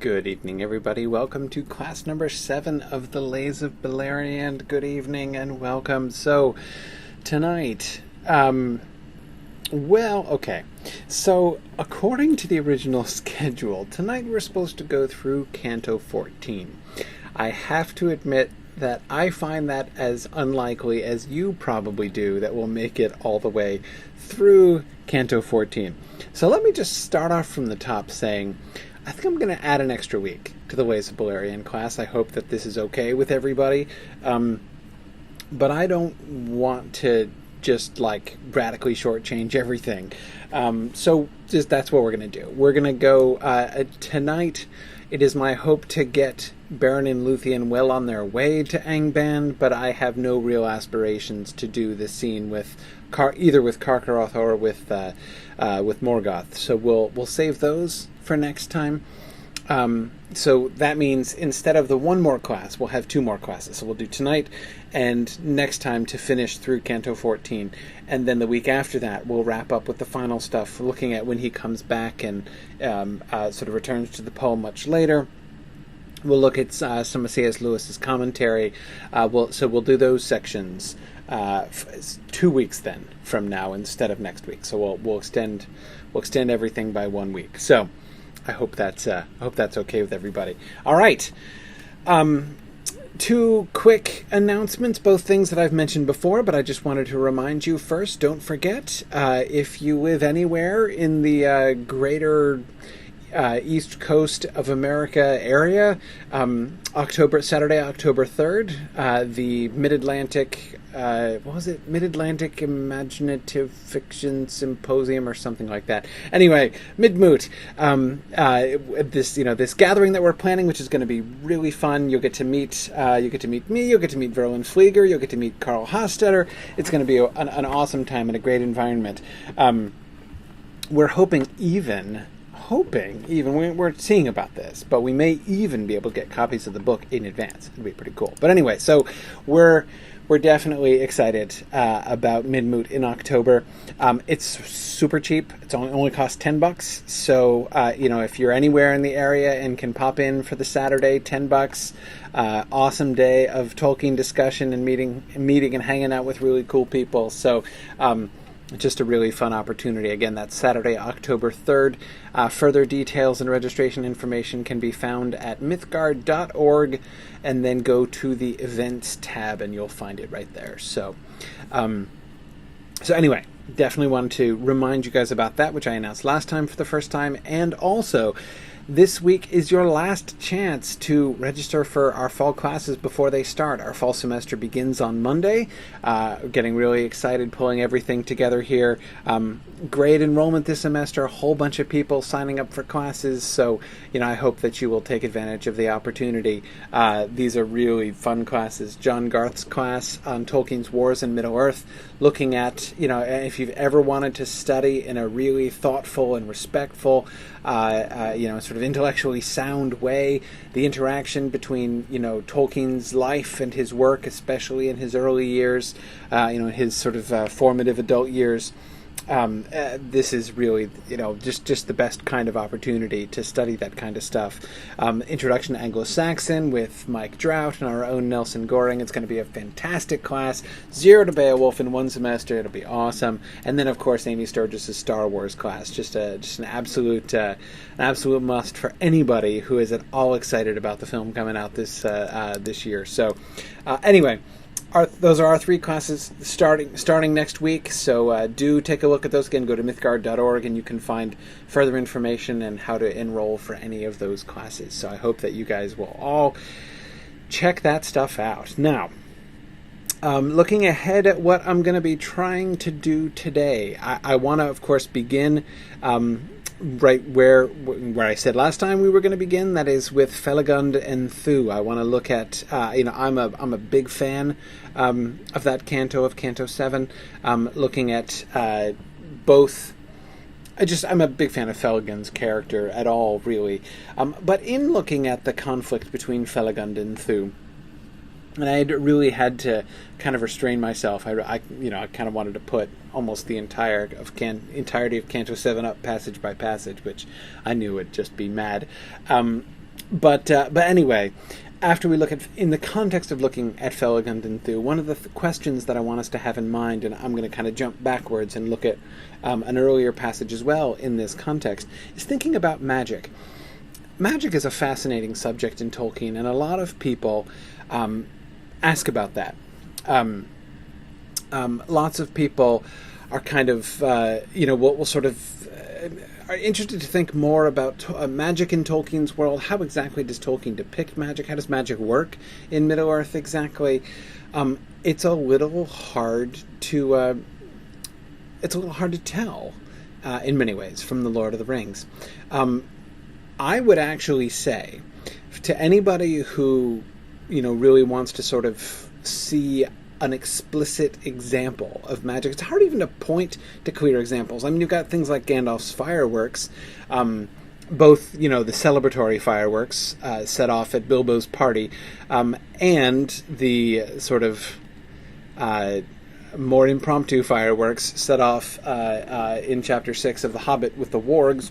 Good evening, everybody. Welcome to class number 7 of the Lays of Beleriand. Good evening and welcome. So, tonight, So, according to the original schedule, tonight we're supposed to go through Canto 14. I have to admit that I find that as unlikely as you probably do that we'll make it all the way through Canto 14. So let me just start off from the top saying, I think I'm going to add an extra week to the Lays of Beleriand class. I hope that this is okay with everybody. But I don't want to just radically shortchange everything. So that's what we're going to do. We're going to go tonight. It is my hope to get Beren and Luthien well on their way to Angband, but I have no real aspirations to do the scene with either with Karkaroth or with Morgoth. So we'll save those for next time. So that means instead of the one more class, we'll have 2 more classes. So we'll do tonight and next time to finish through Canto 14. And then the week after that, we'll wrap up with the final stuff, looking at when he comes back and sort of returns to the poem much later. We'll look at some of C.S. Lewis's commentary. We'll do those sections 2 weeks then from now instead of next week. So we'll extend everything by 1 week. So I hope that's okay with everybody. All right. 2 quick announcements, both things that I've mentioned before, but I just wanted to remind you first. Don't forget, if you live anywhere in the greater East Coast of America area, Saturday, October 3rd, the Mid-Atlantic, Mid-Atlantic Imaginative Fiction Symposium or something like that. Anyway, Mid-Moot, this gathering that we're planning, which is going to be really fun. You'll get to meet me, you'll get to meet Verlin Flieger, you'll get to meet Carl Hostetter. It's going to be an awesome time and a great environment. We're hoping we're seeing about this, but we may even be able to get copies of the book in advance. It'd be pretty cool. But anyway, so we're definitely excited about Mid-Moot in October. It's super cheap. It only costs $10. So if you're anywhere in the area and can pop in for the Saturday, $10. Awesome day of Tolkien discussion and meeting and hanging out with really cool people. So just a really fun opportunity. Again, that's Saturday, October 3rd. Further details and registration information can be found at mythgard.org, and then go to the events tab and you'll find it right there. So anyway, definitely wanted to remind you guys about that, which I announced last time for the first time. And also, this week is your last chance to register for our fall classes before they start. Our fall semester begins on Monday. Getting really excited, pulling everything together here. Great enrollment this semester, a whole bunch of people signing up for classes. So, I hope that you will take advantage of the opportunity. These are really fun classes. John Garth's class on Tolkien's Wars in Middle-earth, looking at, if you've ever wanted to study in a really thoughtful and respectful, sort of intellectually sound way, the interaction between, Tolkien's life and his work, especially in his early years, his sort of formative adult years. This is really, just the best kind of opportunity to study that kind of stuff. Introduction to Anglo-Saxon with Mike Drought and our own Nelson Goring. It's going to be a fantastic class. 0 to Beowulf in 1 semester. It'll be awesome. And then, of course, Amy Sturgis's Star Wars class. Just an absolute must for anybody who is at all excited about the film coming out this year. So, anyway. Those are our 3 classes starting next week, so do take a look at those. Again, go to mythgard.org and you can find further information and how to enroll for any of those classes. So I hope that you guys will all check that stuff out. Now, looking ahead at what I'm going to be trying to do today, I want to, of course, begin right where I said last time we were going to begin. That is with Felagund and Thu. I want to look at I'm a big fan of that canto, of Canto 7. Looking at both. I'm a big fan of Felagund's character at all, really. But in looking at the conflict between Felagund and Thu, and I really had to kind of restrain myself. I kind of wanted to put almost the entirety of Canto 7 up passage by passage, which I knew would just be mad. But anyway, after we look at, in the context of looking at Felagund and Thu, one of the questions that I want us to have in mind, and I'm going to kind of jump backwards and look at an earlier passage as well in this context, is thinking about magic. Magic is a fascinating subject in Tolkien, and a lot of people ask about that. Lots of people are kind of, will sort of are interested to think more about magic in Tolkien's world. How exactly does Tolkien depict magic? How does magic work in Middle-earth exactly? It's a little hard to tell in many ways from the Lord of the Rings. I would actually say to anybody who really wants to sort of see an explicit example of magic. It's hard even to point to clear examples. I mean, you've got things like Gandalf's fireworks, both, the celebratory fireworks set off at Bilbo's party, and the sort of more impromptu fireworks set off in Chapter 6 of The Hobbit with the wargs.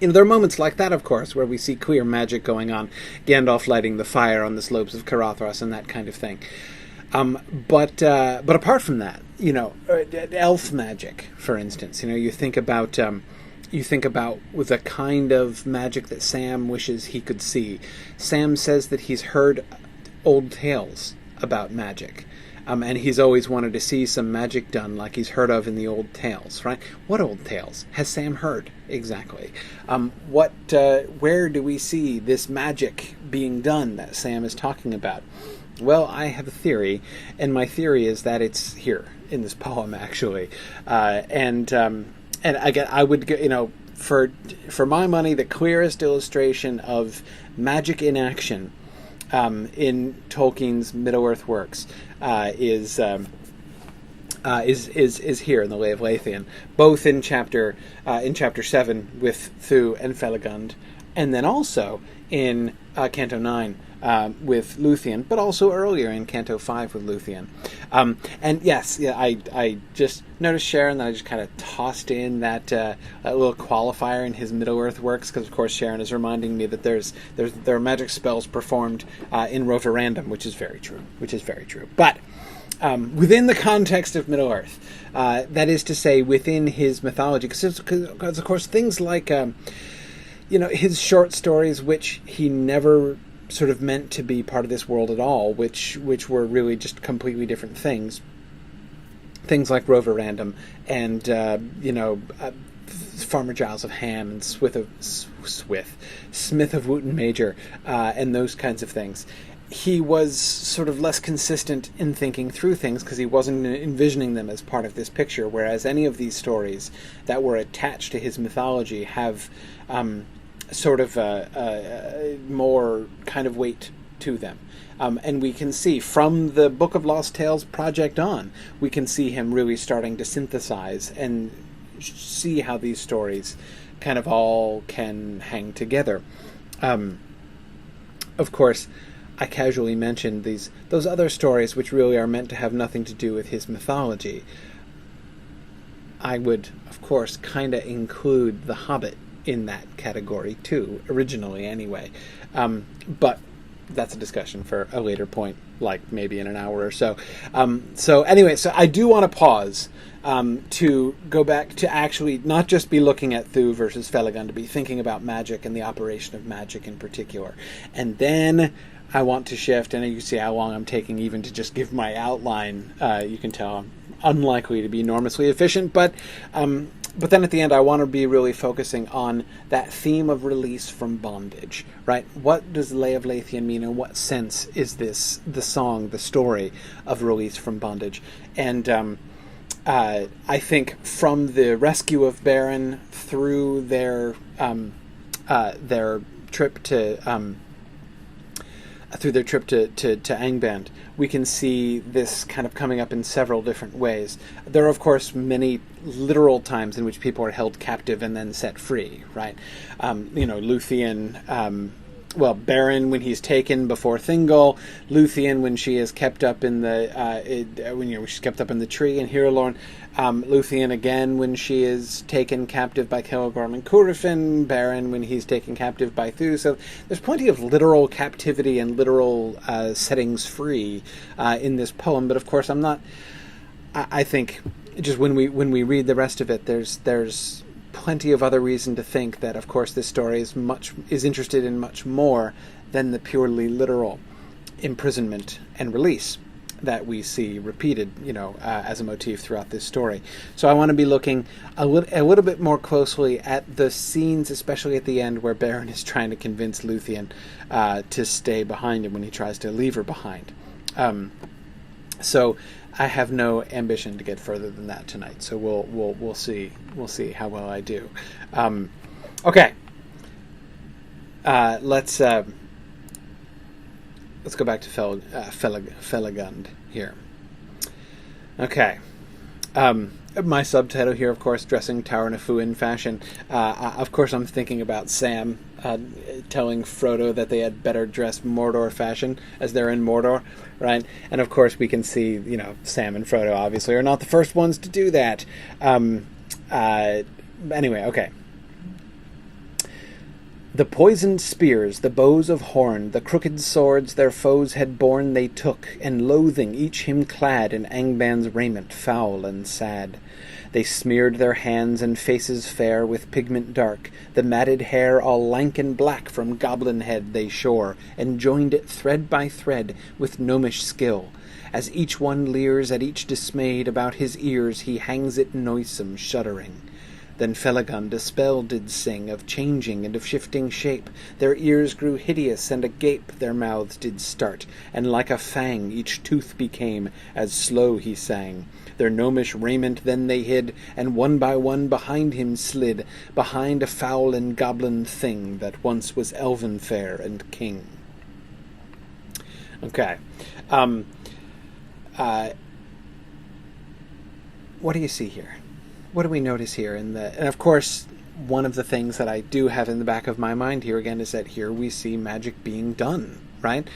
There are moments like that, of course, where we see clear magic going on. Gandalf lighting the fire on the slopes of Carothros and that kind of thing. But apart from that, elf magic, for instance, you think about the kind of magic that Sam wishes he could see. Sam says that he's heard old tales about magic, and he's always wanted to see some magic done like he's heard of in the old tales, right? What old tales has Sam heard exactly? Where do we see this magic being done that Sam is talking about? Well, I have a theory, and my theory is that it's here in this poem, actually. And again, I would, for my money, the clearest illustration of magic in action in Tolkien's Middle-earth works is here in the Lay of Leithian, both in chapter 7 with Thu and Felagund, and then also in Canto 9. With Luthien, but also earlier in Canto 5 with Luthien. And yes, I just noticed, Sharon, that I just kind of tossed in that little qualifier in his Middle-earth works, because of course Sharon is reminding me that there are magic spells performed in Roverandom, which is very true. But within the context of Middle-earth, that is to say, within his mythology, because of course things like his short stories, which he never sort of meant to be part of this world at all, which were really just completely different things. Things like Roverandom and Farmer Giles of Ham and Smith of Wootton Major, and those kinds of things. He was sort of less consistent in thinking through things because he wasn't envisioning them as part of this picture, whereas any of these stories that were attached to his mythology have sort of more kind of weight to them. And we can see from the Book of Lost Tales project on, we can see him really starting to synthesize and see how these stories kind of all can hang together. Of course, I casually mentioned those other stories which really are meant to have nothing to do with his mythology. I would, of course, kind of include The Hobbit in that category too, originally anyway. But that's a discussion for a later point, like maybe in an hour or so. So I do want to pause to go back to actually not just be looking at Thu versus Felagund, to be thinking about magic and the operation of magic in particular. And then I want to shift, and you can see how long I'm taking even to just give my outline. You can tell I'm unlikely to be enormously efficient, but then at the end I want to be really focusing on that theme of release from bondage, right? What does the Lay of Leithian mean? In what sense is this the song, the story of release from bondage? And I think from the rescue of Beren through their trip to Angband, we can see this kind of coming up in several different ways. There are, of course, many literal times in which people are held captive and then set free, right? Luthien Beren when he's taken before Thingol, Luthien when she is kept up in the she's kept up in the tree, and Hirelorn, Luthien again when she is taken captive by Celgorm and Curufin, Beren when he's taken captive by Thu. So there's plenty of literal captivity and literal settings free in this poem. But of course, I think just when we read the rest of it, there's plenty of other reason to think that, of course, this story is interested in much more than the purely literal imprisonment and release that we see repeated, as a motif throughout this story. So I want to be looking a little bit more closely at the scenes, especially at the end, where Beren is trying to convince Luthien to stay behind him when he tries to leave her behind. So I have no ambition to get further than that tonight. So we'll see how well I do. Okay. Let's go back to Felagund here. Okay. My subtitle here, of course, dressing Tawr Nafuin fashion. Of course, I'm thinking about Sam telling Frodo that they had better dress Mordor fashion as they're in Mordor, right? And of course, we can see, Sam and Frodo obviously are not the first ones to do that. Anyway, okay. The poisoned spears, the bows of horn, the crooked swords their foes had borne they took, and loathing each him clad in Angban's raiment foul and sad. They smeared their hands and faces fair with pigment dark, the matted hair all lank and black from goblin head they shore, and joined it thread by thread with gnomish skill. As each one leers at each dismayed, about his ears he hangs it noisome, shuddering. Then Felagund a spell did sing, of changing and of shifting shape. Their ears grew hideous, and agape their mouths did start, and like a fang each tooth became, as slow he sang. Their gnomish raiment then they hid, and one by one behind him slid, behind a foul and goblin thing, that once was elven fair and king. Okay. What do you see here? What do we notice here? And of course, one of the things that I do have in the back of my mind here again is that here we see magic being done, right?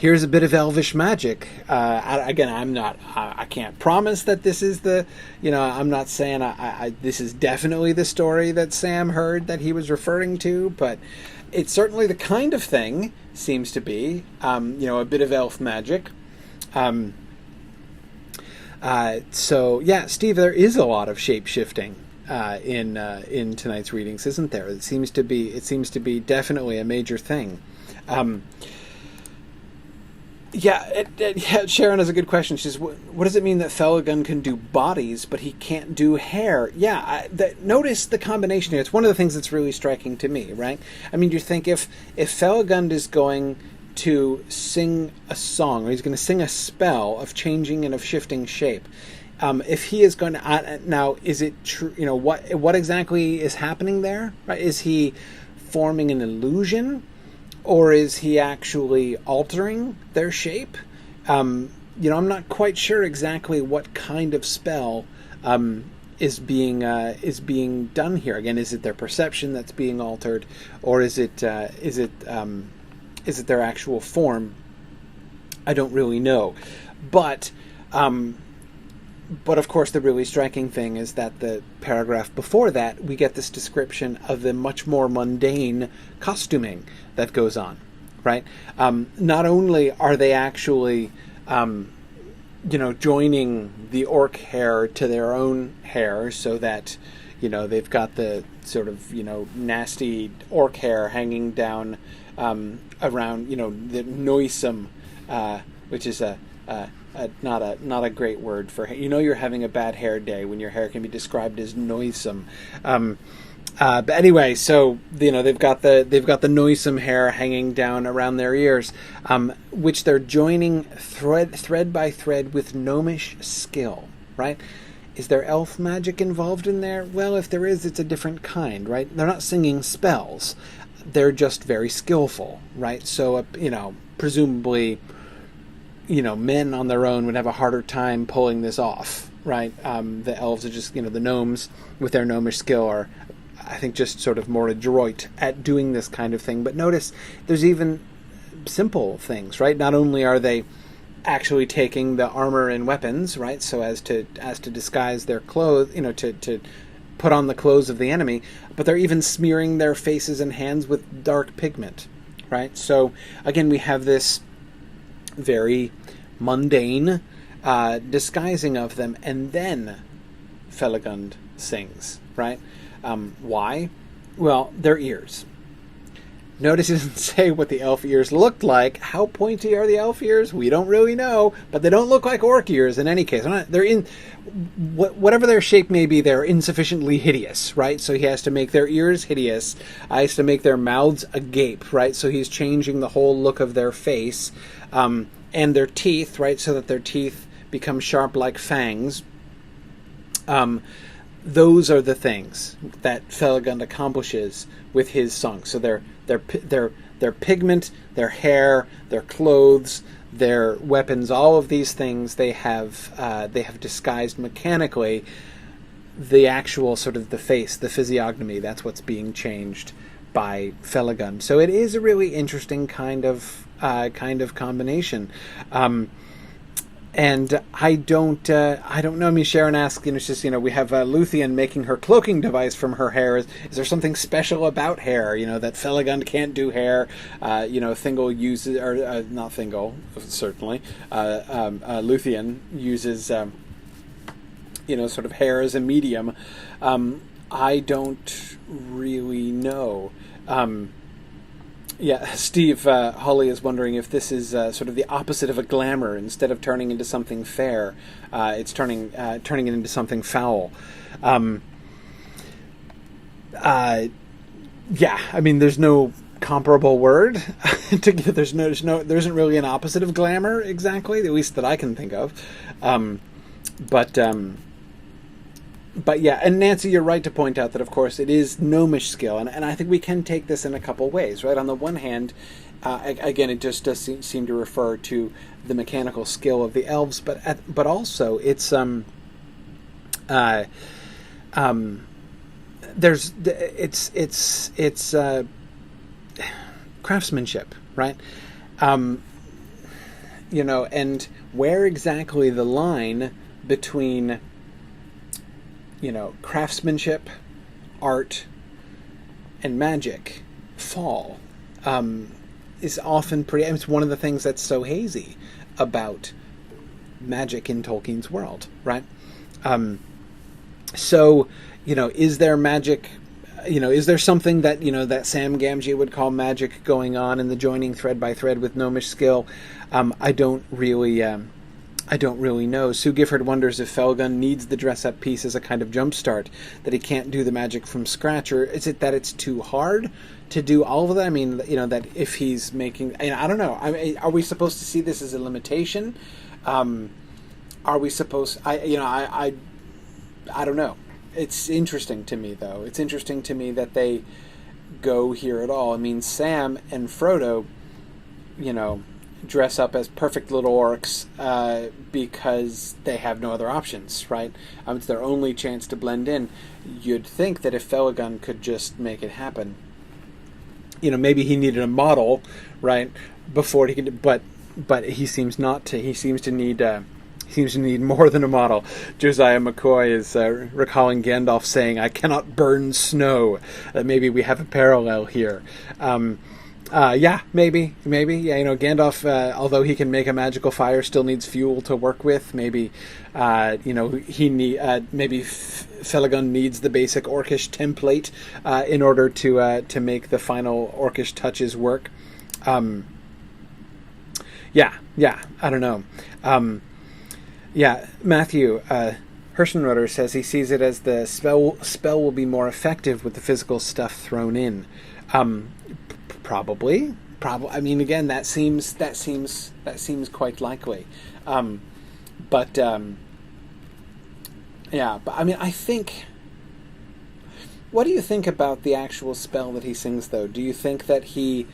Here's a bit of elvish magic. I can't promise that this is I'm not saying this is definitely the story that Sam heard that he was referring to, but it's certainly the kind of thing, seems to be, a bit of elf magic. So yeah, Steve, there is a lot of shape shifting in tonight's readings, isn't there? It seems to be definitely a major thing. Sharon has a good question. She says, "What does it mean that Felagund can do bodies, but he can't do hair?" Yeah, notice the combination here. It's one of the things that's really striking to me, right? I mean, you think if Felagund is going to sing a song, or he's going to sing a spell of changing and of shifting shape, if he is going to now, is it true? What exactly is happening there? Right? Is he forming an illusion, or is he actually altering their shape? I'm not quite sure exactly what kind of spell is being done here. Again, is it their perception that's being altered, or is it their actual form? I don't really know. But of course, the really striking thing is that the paragraph before that, we get this description of the much more mundane costuming that goes on, right? Not only are they actually, joining the orc hair to their own hair so that, they've got the sort of, nasty orc hair hanging down around, the noisome, which is not a great word for, you're having a bad hair day when your hair can be described as noisome. But anyway, so they've got the noisome hair hanging down around their ears, which they're joining thread by thread with gnomish skill, right? Is there elf magic involved in there? Well, if there is, it's a different kind, right? They're not singing spells. They're just very skillful, right? So, presumably, men on their own would have a harder time pulling this off, right? The elves are just, the gnomes with their gnomish skill are I think just sort of more adroit at doing this kind of thing. But notice there's even simple things, right? Not only are they actually taking the armor and weapons, right, so as to disguise their clothes, to put on the clothes of the enemy, but they're even smearing their faces and hands with dark pigment, right? So again, we have this very mundane disguising of them, and then Felagund sings, right? Why? Well, their ears. Notice it doesn't say what the elf ears looked like. How pointy are the elf ears? We don't really know, but they don't look like orc ears in any case. They're in whatever their shape may be. They're insufficiently hideous, right? So he has to make their ears hideous. He has to make their mouths agape, right? So he's changing the whole look of their face, and their teeth, right? So that their teeth become sharp like fangs. Those are the things that Felagund accomplishes with his song. So their pigment, their hair, their clothes, their weapons, all of these things they have disguised mechanically. The actual sort of the face, the physiognomy, that's what's being changed by Felagund. So it is a really interesting kind of combination. And I don't know. I mean, Sharon asks, it's just, we have Luthien making her cloaking device from her hair. Is there something special about hair, that Felagund can't do hair? Thingol uses, or not Thingol, certainly. Luthien uses, sort of hair as a medium. I don't really know. Yeah, Steve Holly is wondering if this is sort of the opposite of a glamour. Instead of turning into something fair, it's turning it into something foul. Yeah, I mean, there's no comparable word. There isn't really an opposite of glamour exactly, at least that I can think of. But yeah, and Nancy, you're right to point out that, of course, it is gnomish skill, and I think we can take this in a couple ways, right? On the one hand, again, it just does seem to refer to the mechanical skill of the elves, but also it's craftsmanship, right? And where exactly the line between craftsmanship, art, and magic fall is often pretty. It's one of the things that's so hazy about magic in Tolkien's world, right? So, is there magic? Is there something that that Sam Gamgee would call magic going on in the joining thread by thread with gnomish skill? I don't really know. Sue Gifford wonders if Felagund needs the dress-up piece as a kind of jumpstart, that he can't do the magic from scratch, or is it that it's too hard to do all of that? I mean, that if he's making... I don't know. I mean, are we supposed to see this as a limitation? Are we supposed... I don't know. It's interesting to me, though. It's interesting to me that they go here at all. I mean, Sam and Frodo, dress up as perfect little orcs because they have no other options, right? It's their only chance to blend in. You'd think that if Felagund could just make it happen, maybe he needed a model, right, before he could. But he seems not to. He seems to need more than a model. Josiah McCoy is recalling Gandalf saying, "I cannot burn snow." Maybe we have a parallel here. Yeah, maybe. Yeah, Gandalf, although he can make a magical fire, still needs fuel to work with. Maybe, maybe Felagund needs the basic orcish template in order to make the final orcish touches work. Yeah, I don't know. Yeah, Matthew Herschenroder says he sees it as the spell will be more effective with the physical stuff thrown in. Probably. I mean, again, that seems quite likely. Yeah, but I mean, I think. What do you think about the actual spell that he sings, though? Do you think that he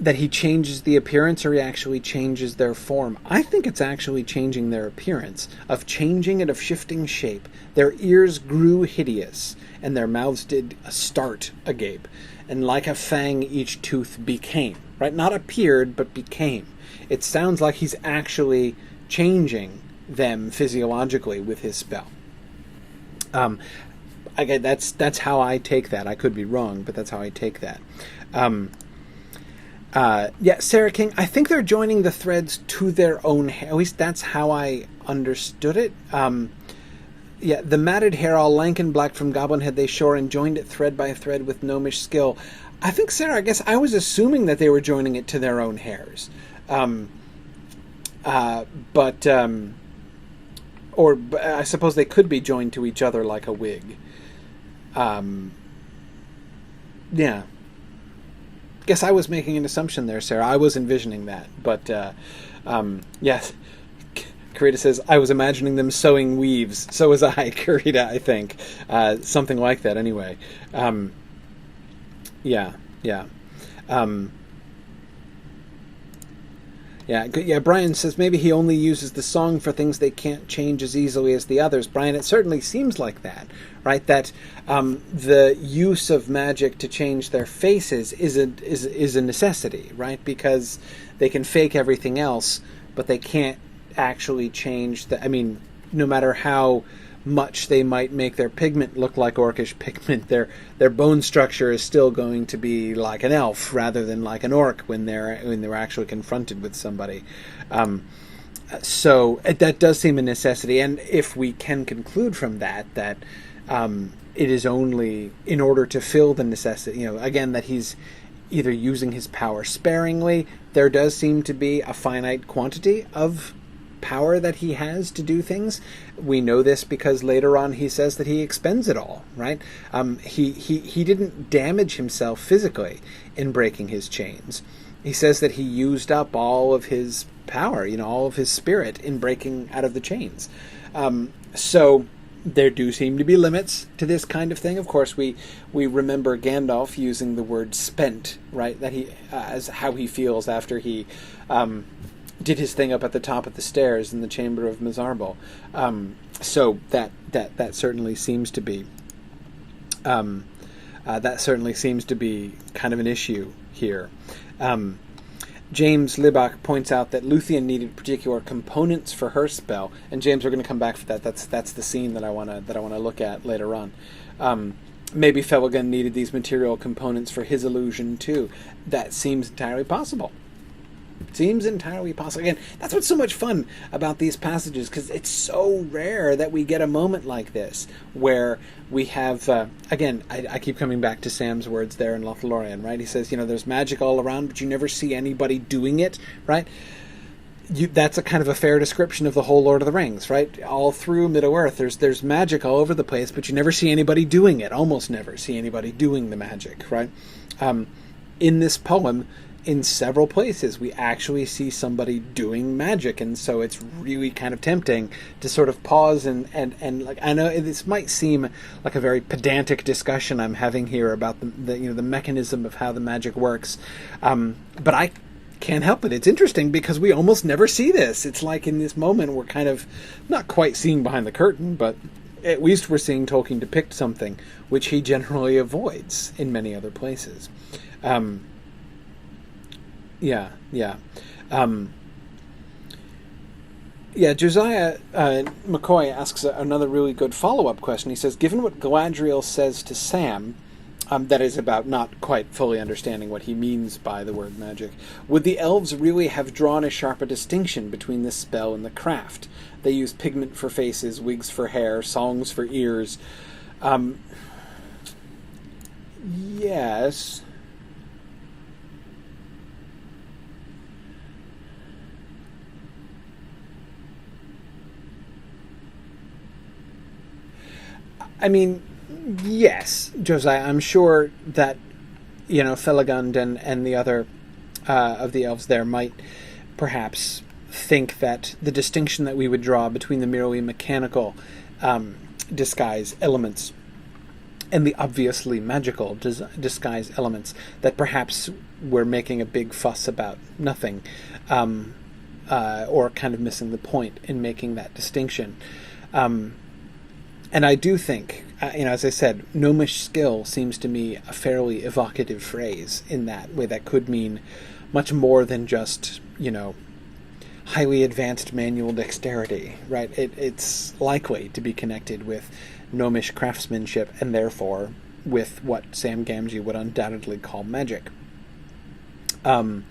that he changes the appearance or he actually changes their form. I think it's actually changing their appearance, of changing and of shifting shape. Their ears grew hideous, and their mouths did start agape, and like a fang each tooth became. Right? Not appeared, but became. It sounds like he's actually changing them physiologically with his spell. Again, that's how I take that. I could be wrong, but that's how I take that. Sarah King, I think they're joining the threads to their own hair. At least that's how I understood it. The matted hair, all lank and black from goblin head, they shore and joined it thread by thread with gnomish skill. I think, Sarah, I guess I was assuming that they were joining it to their own hairs. Or I suppose they could be joined to each other like a wig. Guess I was making an assumption there, Sarah. I was envisioning that. But, yes. Karita says, I was imagining them sewing weaves. So was I, Karita, I think. Something like that, anyway. Brian says maybe he only uses the song for things they can't change as easily as the others. Brian, it certainly seems like that, right? That the use of magic to change their faces is a necessity, right? Because they can fake everything else, but they can't actually change no matter how much they might make their pigment look like orcish pigment, their bone structure is still going to be like an elf rather than like an orc when they're actually confronted with somebody. So that does seem a necessity, and if we can conclude from that it is only in order to fill the necessity, again, that he's either using his power sparingly. There does seem to be a finite quantity of power that he has to do things. We know this because later on he says that he expends it all, right? He didn't damage himself physically in breaking his chains. He says that he used up all of his power, all of his spirit in breaking out of the chains. So there do seem to be limits to this kind of thing. Of course, we remember Gandalf using the word spent, right? That he as how he feels after he did his thing up at the top of the stairs in the chamber of Mizarbel. So that certainly seems to be kind of an issue here. James Libach points out that Luthien needed particular components for her spell, and James, we're going to come back for that. That's the scene that I want to look at later on. Maybe Felagund needed these material components for his illusion too. That seems entirely possible. Again, that's what's so much fun about these passages, because it's so rare that we get a moment like this where we have, again, I keep coming back to Sam's words there in Lothlorien, right? He says, there's magic all around, but you never see anybody doing it, right? That's a kind of a fair description of the whole Lord of the Rings, right? All through Middle-earth, there's magic all over the place, but you never see anybody doing it, almost never see anybody doing the magic, right? In this poem, in several places, we actually see somebody doing magic, and so it's really kind of tempting to sort of pause and like, I know this might seem like a very pedantic discussion I'm having here about the mechanism of how the magic works, but I can't help it. It's interesting because we almost never see this. It's like in this moment we're kind of not quite seeing behind the curtain, but at least we're seeing Tolkien depict something which he generally avoids in many other places. Josiah McCoy asks another really good follow-up question. He says, given what Galadriel says to Sam, that is about not quite fully understanding what he means by the word magic, would the elves really have drawn a sharper distinction between the spell and the craft? They use pigment for faces, wigs for hair, songs for ears. Yes. I mean, yes, Josiah, I'm sure that, Felagund and the other of the elves there might perhaps think that the distinction that we would draw between the merely mechanical disguise elements and the obviously magical disguise elements that perhaps we're making a big fuss about nothing, or kind of missing the point in making that distinction. And I do think, as I said, gnomish skill seems to me a fairly evocative phrase in that way that could mean much more than just, highly advanced manual dexterity, right? It's likely to be connected with gnomish craftsmanship and therefore with what Sam Gamgee would undoubtedly call magic. Arthur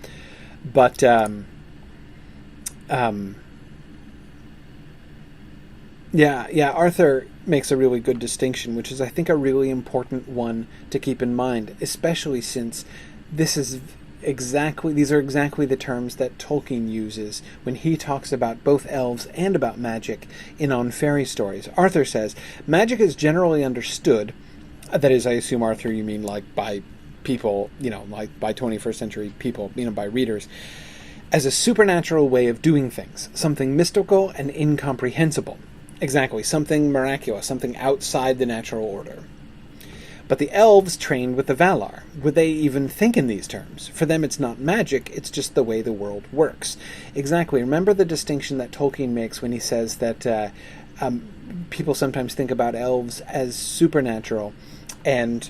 makes a really good distinction, which is, I think, a really important one to keep in mind, especially since these are exactly the terms that Tolkien uses when he talks about both elves and about magic in On Fairy Stories. Arthur says, magic is generally understood, that is, I assume, Arthur, you mean like by people, like by 21st century people, by readers, as a supernatural way of doing things, something mystical and incomprehensible. Exactly, something miraculous, something outside the natural order. But the elves trained with the Valar, would they even think in these terms? For them it's not magic, it's just the way the world works. Exactly, remember the distinction that Tolkien makes when he says that people sometimes think about elves as supernatural, and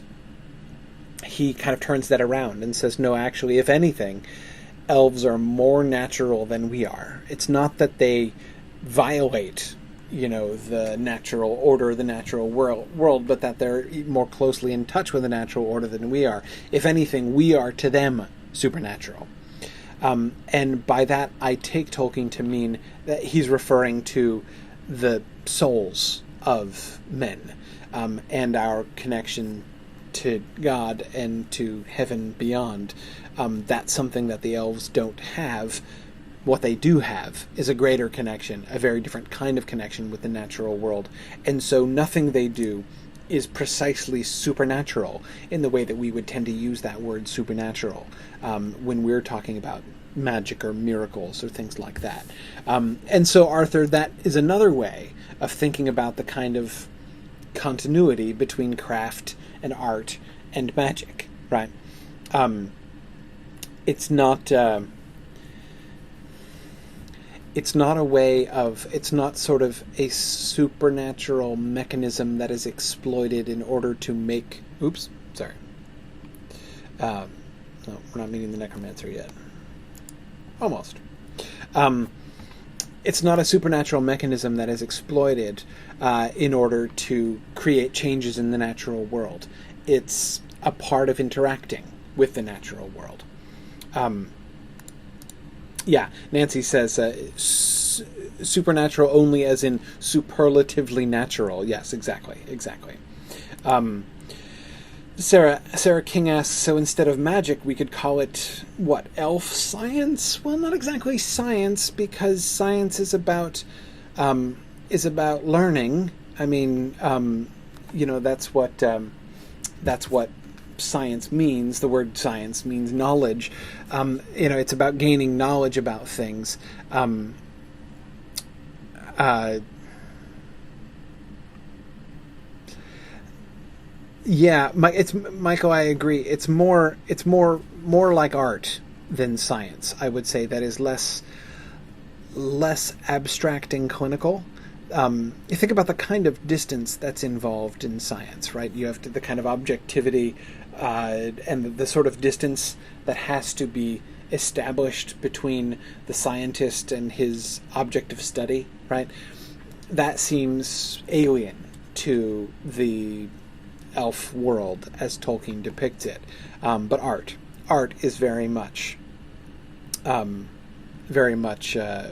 he kind of turns that around and says, no, actually, if anything, elves are more natural than we are. It's not that they violate the natural order, the natural world, but that they're more closely in touch with the natural order than we are. If anything, we are to them supernatural. And by that, I take Tolkien to mean that he's referring to the souls of men, and our connection to God and to heaven beyond. That's something that the elves don't have. What they do have is a greater connection, a very different kind of connection with the natural world. And so nothing they do is precisely supernatural in the way that we would tend to use that word supernatural when we're talking about magic or miracles or things like that. And so, Arthur, that is another way of thinking about the kind of continuity between craft and art and magic, right? It's not sort of a supernatural mechanism that is exploited in order to make... Oops, sorry. No, we're not meeting the necromancer yet. Almost. It's not a supernatural mechanism that is exploited in order to create changes in the natural world. It's a part of interacting with the natural world. Nancy says supernatural only as in superlatively natural. Yes, exactly. Sarah King asks, so instead of magic, we could call it, what, elf science? Well, not exactly science, because science is about learning. I mean, that's what science means. The word science means knowledge. It's about gaining knowledge about things. Michael, I agree. It's more like art than science, I would say. That is less abstract and clinical. You think about the kind of distance that's involved in science, right? You have the kind of objectivity and the sort of distance that has to be established between the scientist and his object of study, right? That seems alien to the elf world as Tolkien depicts it. But art is very much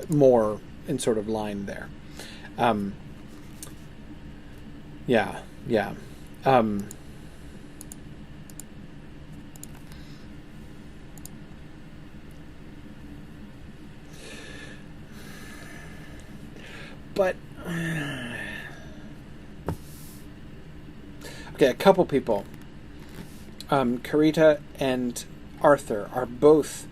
more in sort of line there. But okay, a couple people, Karita and Arthur, are both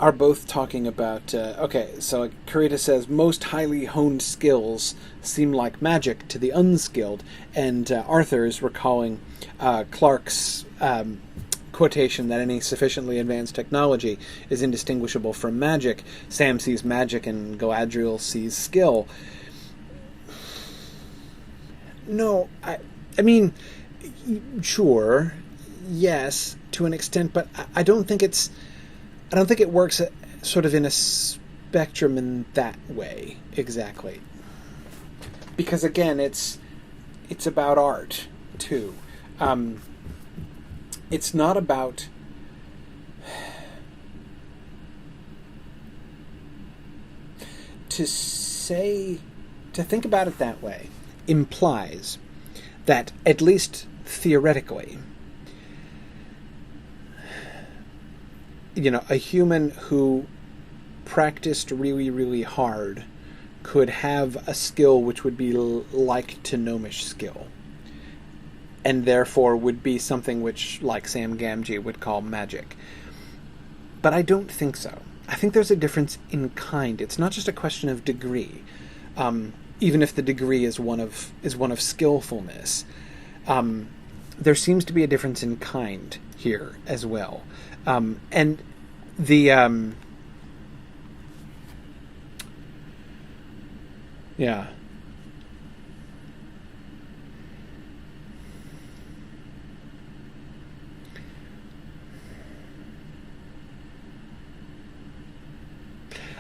are both talking about, okay, so Karita says, most highly honed skills seem like magic to the unskilled, and Arthur is recalling Clark's quotation that any sufficiently advanced technology is indistinguishable from magic. Sam sees magic and Galadriel sees skill. No, I mean, sure, yes, to an extent, but I don't think it works sort of in a spectrum in that way, exactly. Because again, it's about art, too. It's not about... To think about it that way implies that, at least theoretically, a human who practiced really, really hard could have a skill which would be like to gnomish skill, and therefore would be something which, like Sam Gamgee, would call magic. But I don't think so. I think there's a difference in kind. It's not just a question of degree, even if the degree is one of skillfulness. There seems to be a difference in kind here as well, and the yeah.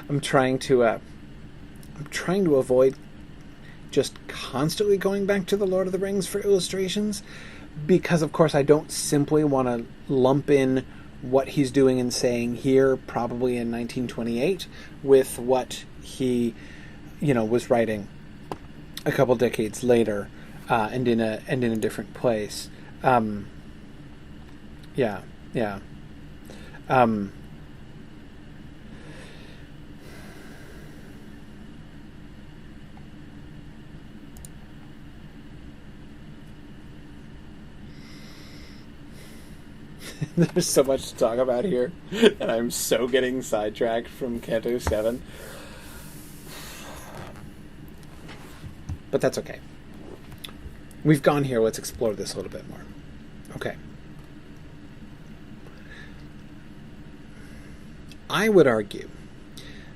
I'm trying to avoid just constantly going back to the Lord of the Rings for illustrations, because of course I don't simply want to lump in what he's doing and saying here, probably in 1928, with what he, was writing a couple decades later, and in a different place. Yeah. There's so much to talk about here, and I'm so getting sidetracked from Cantos VII. But that's okay. We've gone here, let's explore this a little bit more. Okay. I would argue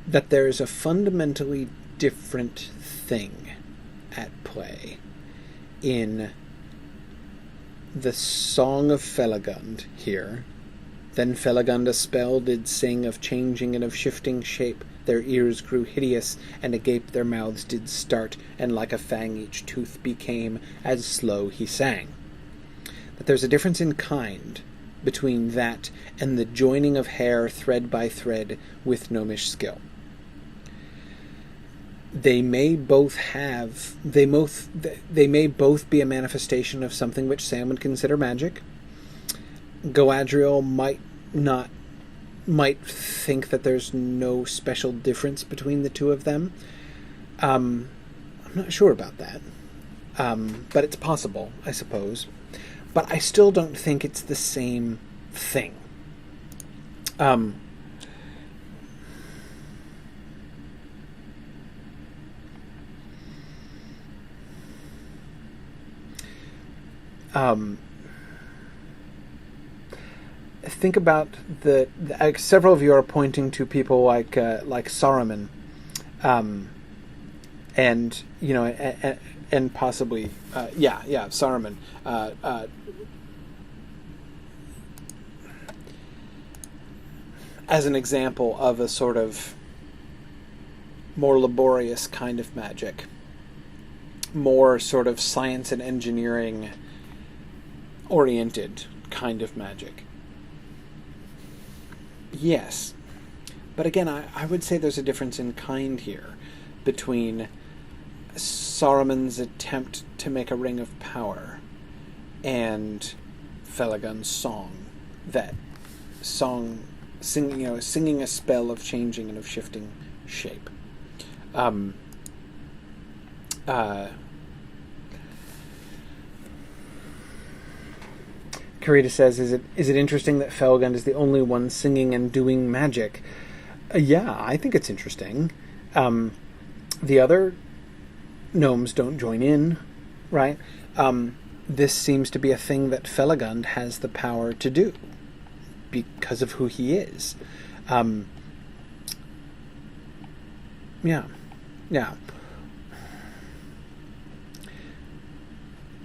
that there's a fundamentally different thing at play in the Song of Felagund here. Then Felagund a spell did sing of changing and of shifting shape. Their ears grew hideous, and agape their mouths did start, and like a fang each tooth became, as slow he sang. That there's a difference in kind between that and the joining of hair thread by thread with gnomish skill. They may both be a manifestation of something which Sam would consider magic. Galadriel might think that there's no special difference between the two of them. I'm not sure about that. But it's possible, I suppose. But I still don't think it's the same thing. Think about several of you are pointing to people like Saruman, and and possibly Saruman, as an example of a sort of more laborious kind of magic, more sort of science and engineering oriented kind of magic. Yes. But again, I would say there's a difference in kind here between Saruman's attempt to make a ring of power and Felagund's song. That song, singing a spell of changing and of shifting shape. Karita says, is it interesting that Felagund is the only one singing and doing magic? Yeah, I think it's interesting. The other gnomes don't join in, right? This seems to be a thing that Felagund has the power to do because of who he is. Yeah.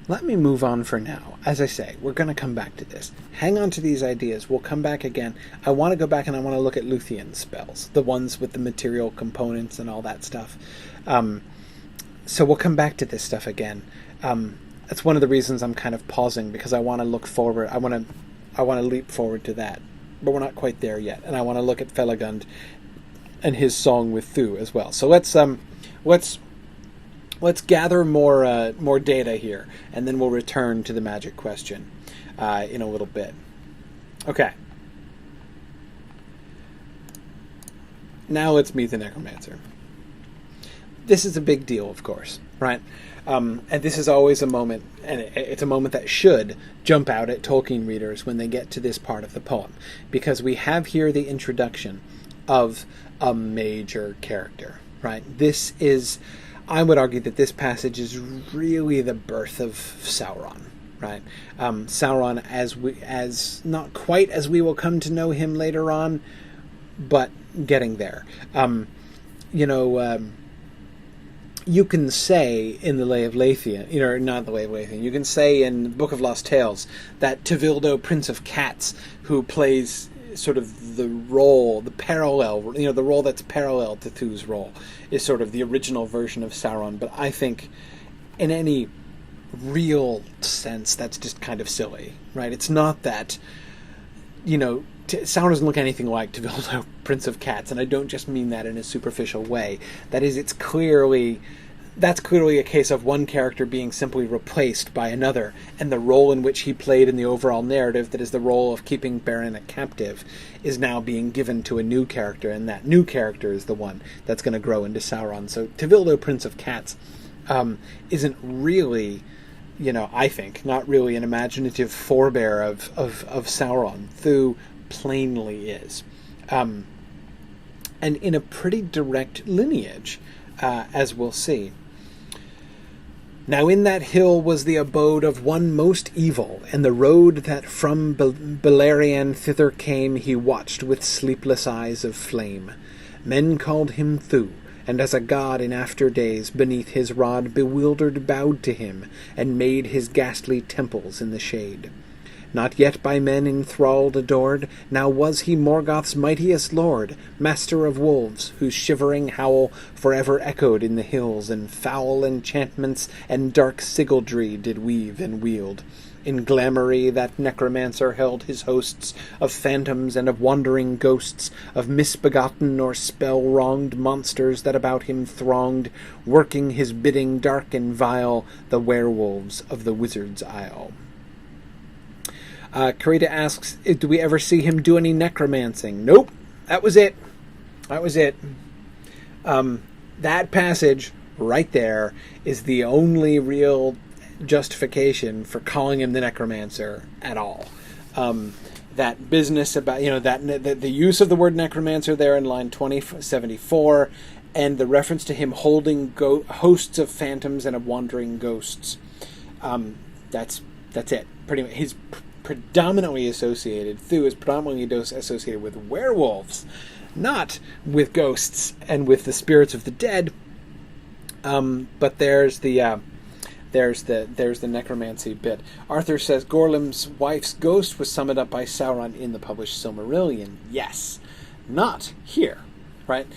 Let me move on for now. As I say, we're going to come back to this. Hang on to these ideas. We'll come back again. I want to go back and I want to look at Luthien spells, the ones with the material components and all that stuff. So we'll come back to this stuff again. That's one of the reasons I'm kind of pausing, because I want to look forward. I want to leap forward to that, but we're not quite there yet. And I want to look at Felagund and his song with Thu as well. So let's gather more data here, and then we'll return to the magic question in a little bit. Okay. Now let's meet the necromancer. This is a big deal, of course, right? And this is always a moment, and it's a moment that should jump out at Tolkien readers when they get to this part of the poem, because we have here the introduction of a major character, right? This is, I would argue that this passage is really the birth of Sauron, right? Sauron as not quite as we will come to know him later on, but getting there. You can say in the Lay of Beleriand, not the Lay of Beleriand, you can say in Book of Lost Tales that Tevildo, Prince of Cats, who plays sort of the role, the parallel, the role that's parallel to Thu's role, is sort of the original version of Sauron. But I think in any real sense, that's just kind of silly, right? It's not that, Sauron doesn't look anything like Tevildo, Prince of Cats, and I don't just mean that in a superficial way. That is, that's clearly a case of one character being simply replaced by another, and the role in which he played in the overall narrative, that is the role of keeping Beren a captive, is now being given to a new character, and that new character is the one that's going to grow into Sauron. So Tevildo, Prince of Cats, isn't really, I think, not really an imaginative forebear of Sauron. Thu plainly is. And in a pretty direct lineage, as we'll see. Now in that hill was the abode of one most evil, and the road that from Beleriand thither came he watched with sleepless eyes of flame. Men called him Thu, and as a god in after days beneath his rod bewildered bowed to him, and made his ghastly temples in the shade. Not yet by men enthralled, adored, now was he Morgoth's mightiest lord, master of wolves, whose shivering howl forever echoed in the hills, and foul enchantments and dark sigildry did weave and wield. In Glamory that necromancer held his hosts of phantoms and of wandering ghosts, of misbegotten or spell-wronged monsters that about him thronged, working his bidding dark and vile, the werewolves of the Wizard's Isle. Karita asks, do we ever see him do any necromancing? Nope. That was it. That passage right there is the only real justification for calling him the necromancer at all. That business about, the use of the word necromancer there in line 2074, and the reference to him holding hosts of phantoms and of wandering ghosts. That's it. Pretty much. He's predominantly associated. Thu is predominantly associated with werewolves, not with ghosts and with the spirits of the dead. But there's the necromancy bit. Arthur says Gorlim's wife's ghost was summoned up by Sauron in the published Silmarillion. Yes, not here, right?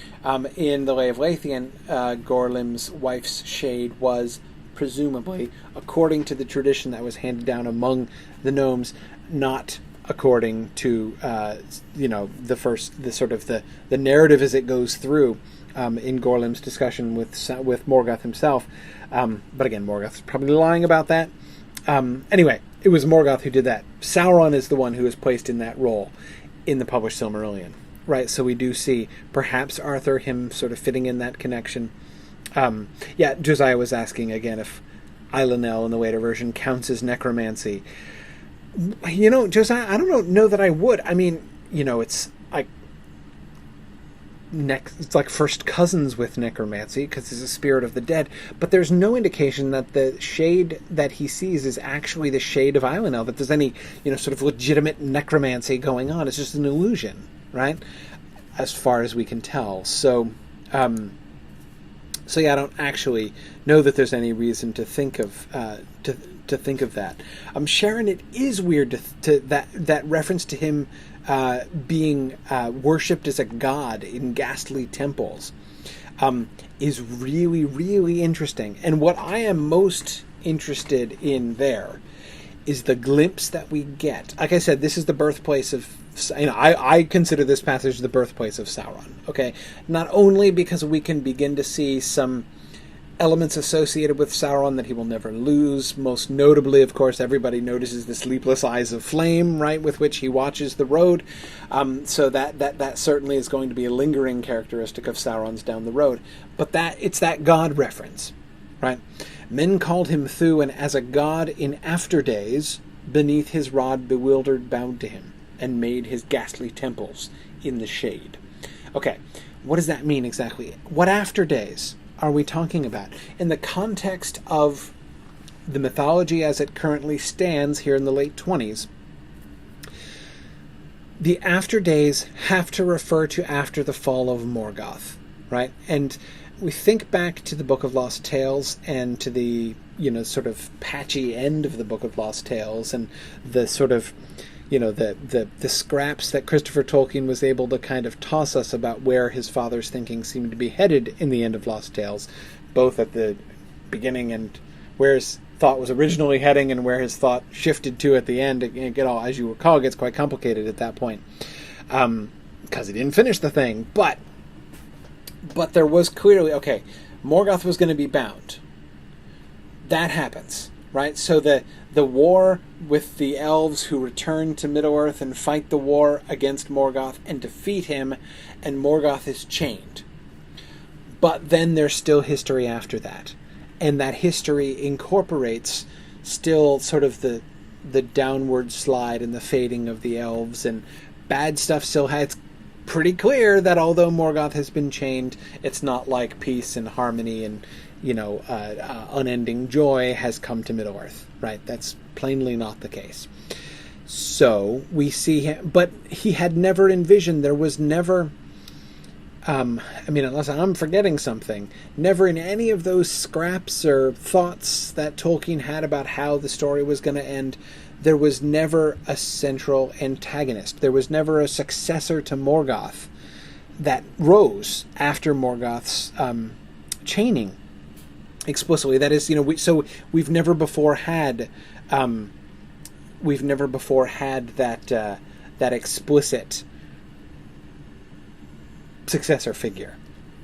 In the Lay of Beleriand, Gorlim's wife's shade was presumably, according to the tradition that was handed down among the gnomes, not according to the narrative as it goes through in Gorlim's discussion with Morgoth himself. But again, Morgoth's probably lying about that. Anyway, it was Morgoth who did that. Sauron is the one who is placed in that role in the published Silmarillion, right? So we do see perhaps Arthur, him sort of fitting in that connection. Josiah was asking again if Eilenel in the later version counts as necromancy. Josiah, I don't know that I would. I mean, it's like it's like first cousins with necromancy because he's a spirit of the dead. But there's no indication that the shade that he sees is actually the shade of Eilunel, that there's any, sort of legitimate necromancy going on. It's just an illusion, right? As far as we can tell. So yeah, I don't actually know that there's any reason to think of to think of that. Sharon, it is weird to that reference to him being worshipped as a god in ghastly temples is really, really interesting. And what I am most interested in there is the glimpse that we get. Like I said, this is the birthplace of, I consider this passage the birthplace of Sauron. Okay, not only because we can begin to see some elements associated with Sauron that he will never lose. Most notably, of course, everybody notices the sleepless eyes of flame, right, with which he watches the road. So that certainly is going to be a lingering characteristic of Sauron's down the road. But it's that god reference, right? Men called him Thu, and as a god in after days, beneath his rod bewildered bowed to him, and made his ghastly temples in the shade. Okay, what does that mean exactly? What after days are we talking about? In the context of the mythology as it currently stands here in the late 20s, the after days have to refer to after the fall of Morgoth, right? And we think back to the Book of Lost Tales and to the, sort of patchy end of the Book of Lost Tales and the sort of, the scraps that Christopher Tolkien was able to kind of toss us about where his father's thinking seemed to be headed in the end of Lost Tales, both at the beginning and where his thought was originally heading and where his thought shifted to at the end. As you recall, it gets quite complicated at that point because he didn't finish the thing. But there was clearly, Morgoth was going to be bound. That happens. Right, so the war with the elves who return to Middle-earth and fight the war against Morgoth and defeat him, and Morgoth is chained. But then there's still history after that, and that history incorporates still sort of the downward slide and the fading of the elves, and bad stuff still has. It's pretty clear that although Morgoth has been chained, it's not like peace and harmony and unending joy has come to Middle-earth, right? That's plainly not the case. So we see him, but he had never envisioned, there was never, unless I'm forgetting something, never in any of those scraps or thoughts that Tolkien had about how the story was going to end, there was never a central antagonist. There was never a successor to Morgoth that rose after Morgoth's chaining. Explicitly, that is, we've never before had that explicit successor figure.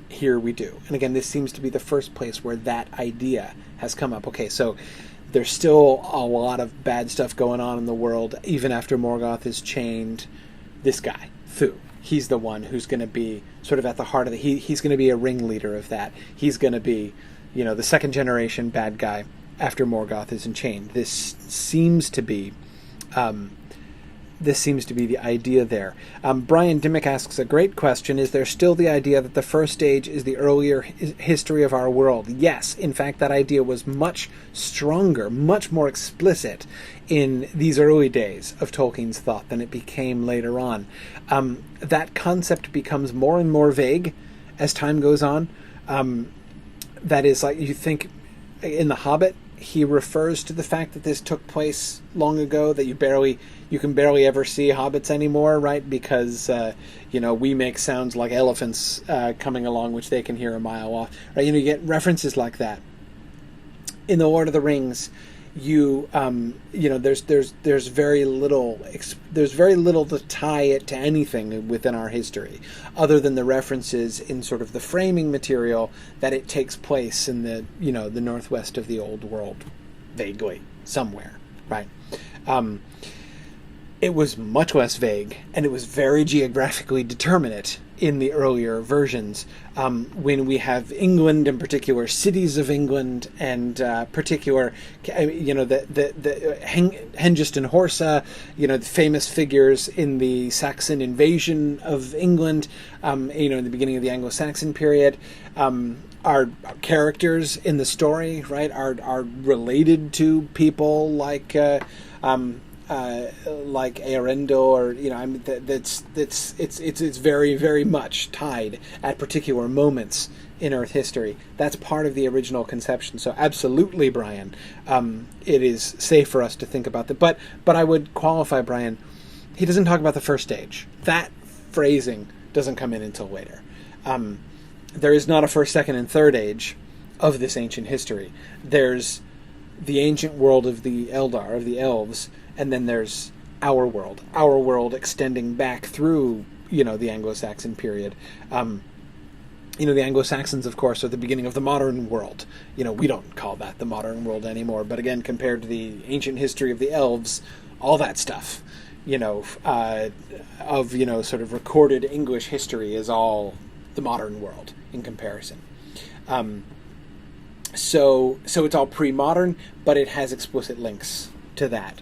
Here we do, and again, this seems to be the first place where that idea has come up. Okay, so there's still a lot of bad stuff going on in the world, even after Morgoth is chained. This guy, Thu, he's the one who's going to be sort of at the heart of he's going to be a ringleader of that. He's going to be the second generation bad guy after Morgoth is enchained. This seems to be the idea there. Brian Dimmick asks a great question. Is there still the idea that the first age is the earlier history of our world? Yes. In fact, that idea was much stronger, much more explicit in these early days of Tolkien's thought than it became later on. That concept becomes more and more vague as time goes on. That is, like, you think in The Hobbit, he refers to the fact that this took place long ago, that you can barely ever see hobbits anymore, right? Because, we make sounds like elephants coming along, which they can hear a mile off, right? You get references like that. In The Lord of the Rings, there's very little to tie it to anything within our history, other than the references in sort of the framing material that it takes place in the the northwest of the old world, vaguely somewhere, right? it was much less vague, and it was very geographically determinate in the earlier versions. When we have England, in particular cities of England, and particular, the Hengist and Horsa, the famous figures in the Saxon invasion of England, in the beginning of the Anglo-Saxon period, are characters in the story, right? Are related to people like Earendel, or it's very, very much tied at particular moments in Earth history. That's part of the original conception. So absolutely, Brian, it is safe for us to think about that. But I would qualify, Brian, he doesn't talk about the first stage. That phrasing doesn't come in until later. There is not a first, second, and third age of this ancient history. There's the ancient world of the Eldar, of the elves, and then there's our world extending back through, the Anglo-Saxon period. The Anglo-Saxons, of course, are the beginning of the modern world. We don't call that the modern world anymore, but again, compared to the ancient history of the elves, all that stuff, sort of recorded English history is all the modern world in comparison. So it's all pre-modern, but it has explicit links to that.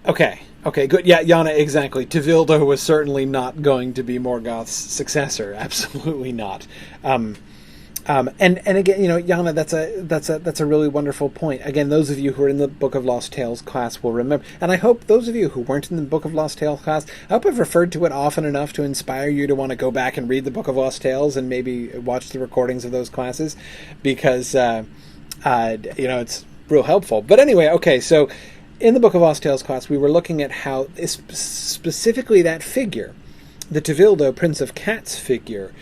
Okay, good. Yeah, Yana, exactly. Tevildo was certainly not going to be Morgoth's successor. Absolutely not. And again, Yana, that's a really wonderful point. Again, those of you who are in the Book of Lost Tales class will remember, and I hope those of you who weren't in the Book of Lost Tales class, I hope I've referred to it often enough to inspire you to want to go back and read the Book of Lost Tales and maybe watch the recordings of those classes, because it's real helpful. But anyway, okay, so in the Book of Lost Tales class, we were looking at how specifically that figure, the Tevildo, Prince of Cats figure,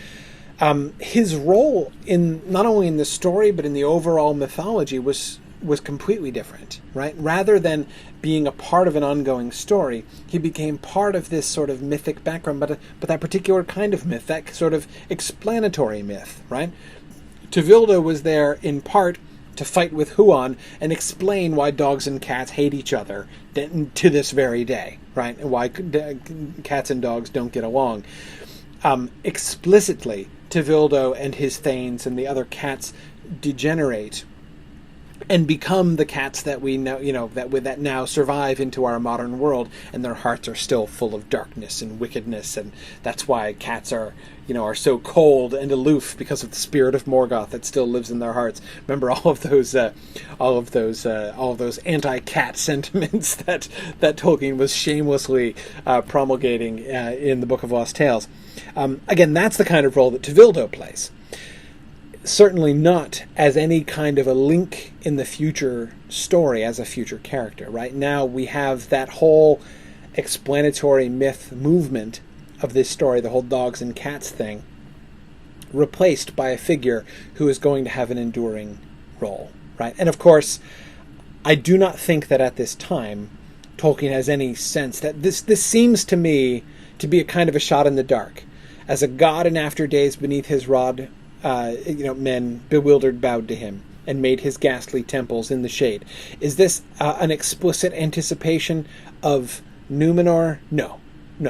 his role in not only in the story but in the overall mythology was completely different, right? Rather than being a part of an ongoing story, he became part of this sort of mythic background, but that particular kind of myth, that sort of explanatory myth, right? Tevildo was there in part to fight with Huon and explain why dogs and cats hate each other to this very day, right? And why cats and dogs don't get along. Explicitly, Tevildo and his thanes and the other cats degenerate and become the cats that we know, that now survive into our modern world, and their hearts are still full of darkness and wickedness, and that's why cats are so cold and aloof, because of the spirit of Morgoth that still lives in their hearts. Remember all of those anti-cat sentiments that Tolkien was shamelessly promulgating in the Book of Lost Tales. Again, that's the kind of role that Tevildo plays. Certainly not as any kind of a link in the future story as a future character. Right now we have that whole explanatory myth movement of this story, the whole dogs and cats thing, replaced by a figure who is going to have an enduring role. Right? And of course, I do not think that at this time Tolkien has any sense that this seems to me to be a kind of a shot in the dark. As a god in after days beneath his rod, men bewildered bowed to him and made his ghastly temples in the shade. Is this an explicit anticipation of Numenor? No,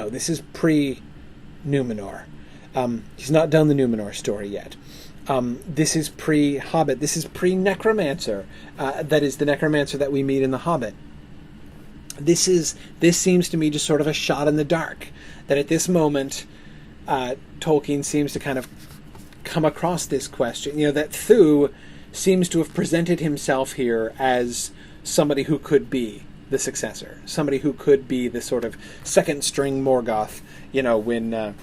this is pre-Numenor. He's not done the Numenor story yet. This is pre-Hobbit. This is pre-Necromancer. That is the Necromancer that we meet in the Hobbit. This seems to me just sort of a shot in the dark, that at this moment Tolkien seems to kind of come across this question, that Thu seems to have presented himself here as somebody who could be the successor, somebody who could be the sort of second string Morgoth, when the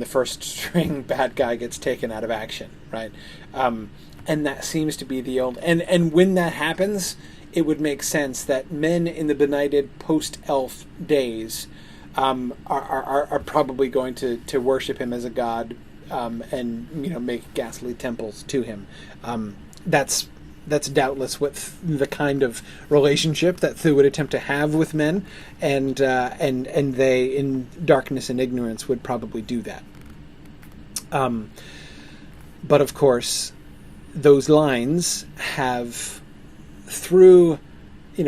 first string bad guy gets taken out of action, right? And that seems to be the old, and when that happens, it would make sense that men in the benighted post-elf days are probably going to worship him as a god, and make ghastly temples to him. That's doubtless what the kind of relationship that Thu would attempt to have with men, and they, in darkness and ignorance, would probably do that. But of course, those lines have, through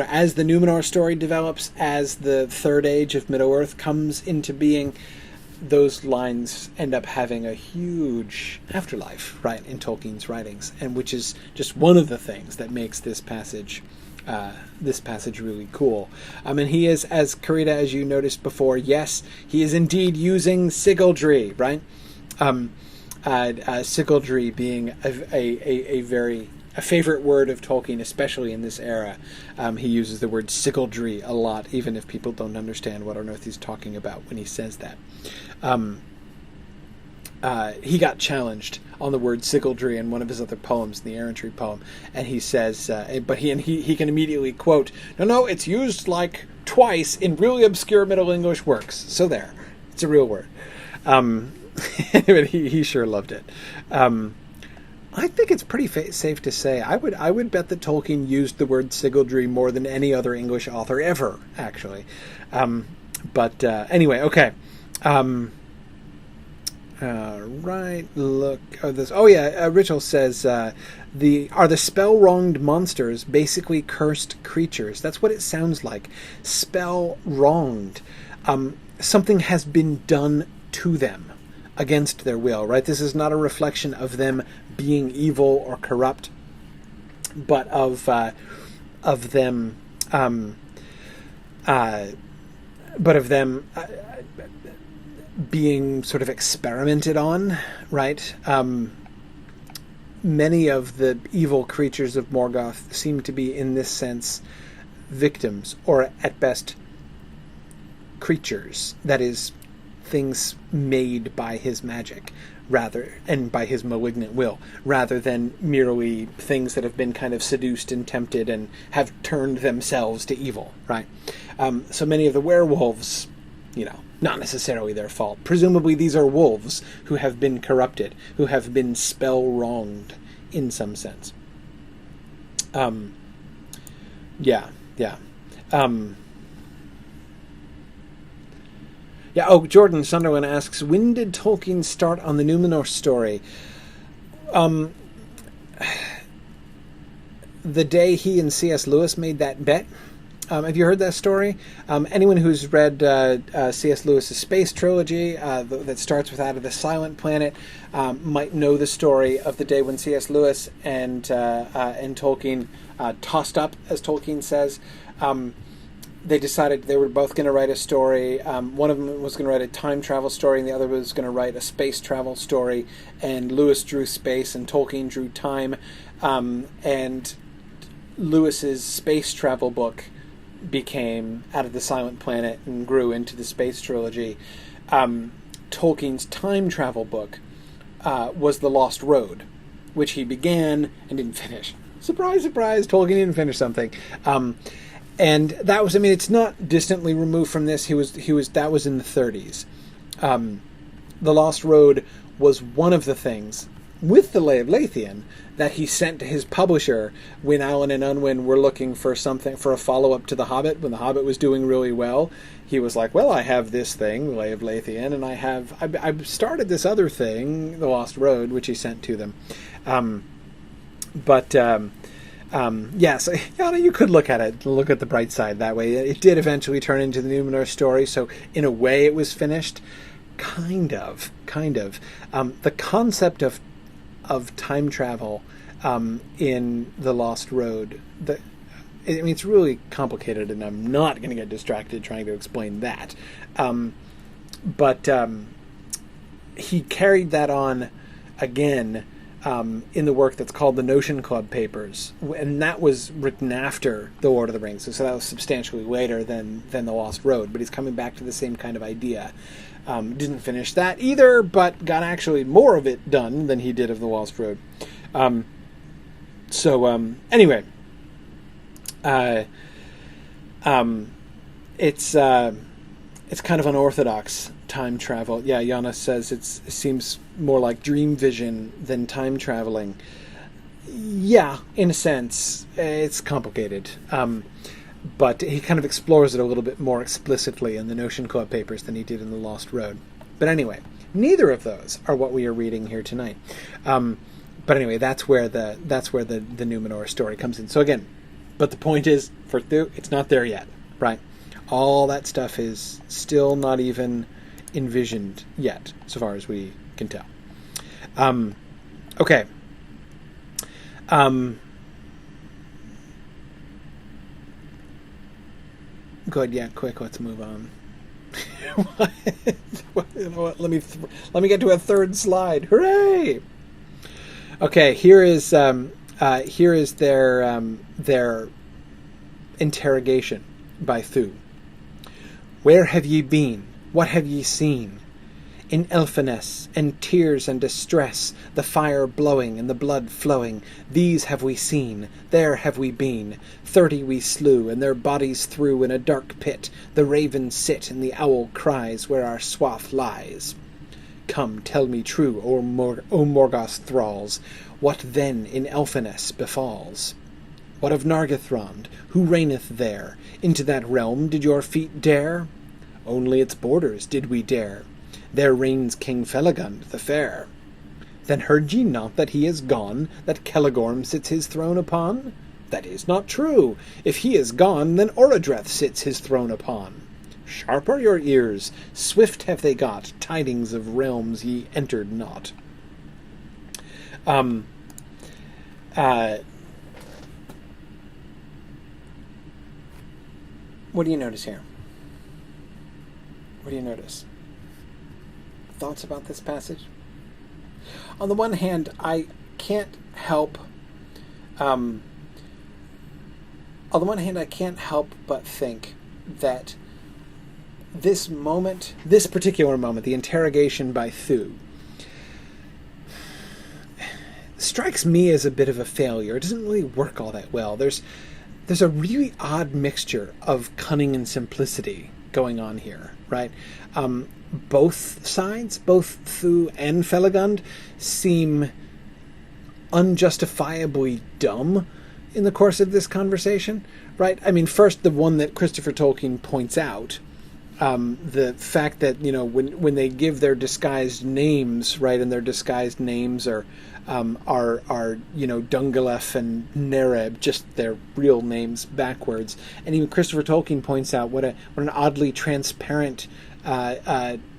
as the Numenor story develops, as the Third Age of Middle-earth comes into being, those lines end up having a huge afterlife, right, in Tolkien's writings, and which is just one of the things that makes this passage really cool. And he is, as Karita, as you noticed before, yes, he is indeed using sigildry, right? Sigildry being a favorite word of Tolkien, especially in this era. He uses the word sigildry a lot, even if people don't understand what on earth he's talking about when he says that. He got challenged on the word sigildry in one of his other poems, the Errantry poem, and he says, but he can immediately quote, no, it's used like twice in really obscure Middle English works. So there, it's a real word. But he sure loved it. I think it's pretty safe to say I would bet that Tolkien used the word sigildry more than any other English author ever, actually. But anyway, okay. Right. Look. Ritual says are the spell-wronged monsters basically cursed creatures? That's what it sounds like. Spell-wronged. Something has been done to them against their will. Right. This is not a reflection of them being evil or corrupt, but of them. Being sort of experimented on, right? Many of the evil creatures of Morgoth seem to be, in this sense, victims, or at best, creatures. That is, things made by his magic, and by his malignant will, rather than merely things that have been kind of seduced and tempted and have turned themselves to evil, right? So many of the werewolves, not necessarily their fault. Presumably these are wolves who have been corrupted, who have been spell-wronged in some sense. Jordan Sunderland asks, when did Tolkien start on the Numenor story? The day he and C.S. Lewis made that bet. Have you heard that story? Anyone who's read C.S. Lewis's Space Trilogy that starts with Out of the Silent Planet might know the story of the day when C.S. Lewis and Tolkien tossed up, as Tolkien says. They decided they were both going to write a story. One of them was going to write a time travel story, and the other was going to write a space travel story. And Lewis drew space, and Tolkien drew time. And Lewis's space travel book became Out of the Silent Planet and grew into the Space Trilogy. Tolkien's time travel book was The Lost Road, which he began and didn't finish. Surprise, surprise, Tolkien didn't finish something. And that was, it's not distantly removed from this. That was in the 30s. The Lost Road was one of the things, with the Lay of Leithian, that he sent to his publisher when Alan and Unwin were looking for a follow-up to The Hobbit. When The Hobbit was doing really well, he was like, well, I have this thing, The Lay of Leithian, and I've started this other thing, The Lost Road, which he sent to them. So you could look at it, look at the bright side that way. It did eventually turn into the Numenor story, so in a way it was finished. Kind of. The concept of time travel in The Lost Road, it's really complicated, and I'm not going to get distracted trying to explain that. But he carried that on again in the work that's called the Notion Club Papers, and that was written after The Lord of the Rings, so that was substantially later than The Lost Road, but he's coming back to the same kind of idea. Didn't finish that either, but got actually more of it done than he did of The Lost Road. Anyway, it's kind of unorthodox time travel. Yeah, Yana says it seems more like dream vision than time traveling. Yeah, in a sense, it's complicated. But he kind of explores it a little bit more explicitly in the Notion Club Papers than he did in The Lost Road. But anyway, neither of those are what we are reading here tonight. But anyway, that's where the Numenor story comes in. So again, But the point is, for Thu, it's not there yet, right? All that stuff is still not even envisioned yet, so far as we can tell. Okay. Good, yeah, quick, let's move on. You know what? Let me get to a third slide. Hooray! Okay, here is their interrogation by Thu. Where have ye been? What have ye seen? In elfiness, and tears and distress, the fire blowing and the blood flowing, these have we seen, there have we been. 30 we slew, and their bodies threw in a dark pit. The ravens sit, and the owl cries, where our swath lies. Come, tell me true, O Morgoth's thralls, what then in elfiness befalls? What of Nargothrond, who reigneth there? Into that realm did your feet dare? Only its borders did we dare. There reigns King Felagund the fair. Then heard ye not that he is gone, that Celegorm sits his throne upon? That is not true. If he is gone, then Orodreth sits his throne upon. Sharp are your ears, swift have they got tidings of realms ye entered not. What do you notice here? What do you notice? Thoughts about this passage? On the one hand, I can't help but think that this particular moment, the interrogation by Thu, strikes me as a bit of a failure. It doesn't really work all that well. There's a really odd mixture of cunning and simplicity going on here, right? Both sides, both Thu and Felagund, seem unjustifiably dumb in the course of this conversation, right? I mean, first, the one that Christopher Tolkien points out, the fact that, you know, when they give their disguised names, right, and their disguised names are you know, Dungalef and Nereb, just their real names backwards. And even Christopher Tolkien points out what an oddly transparent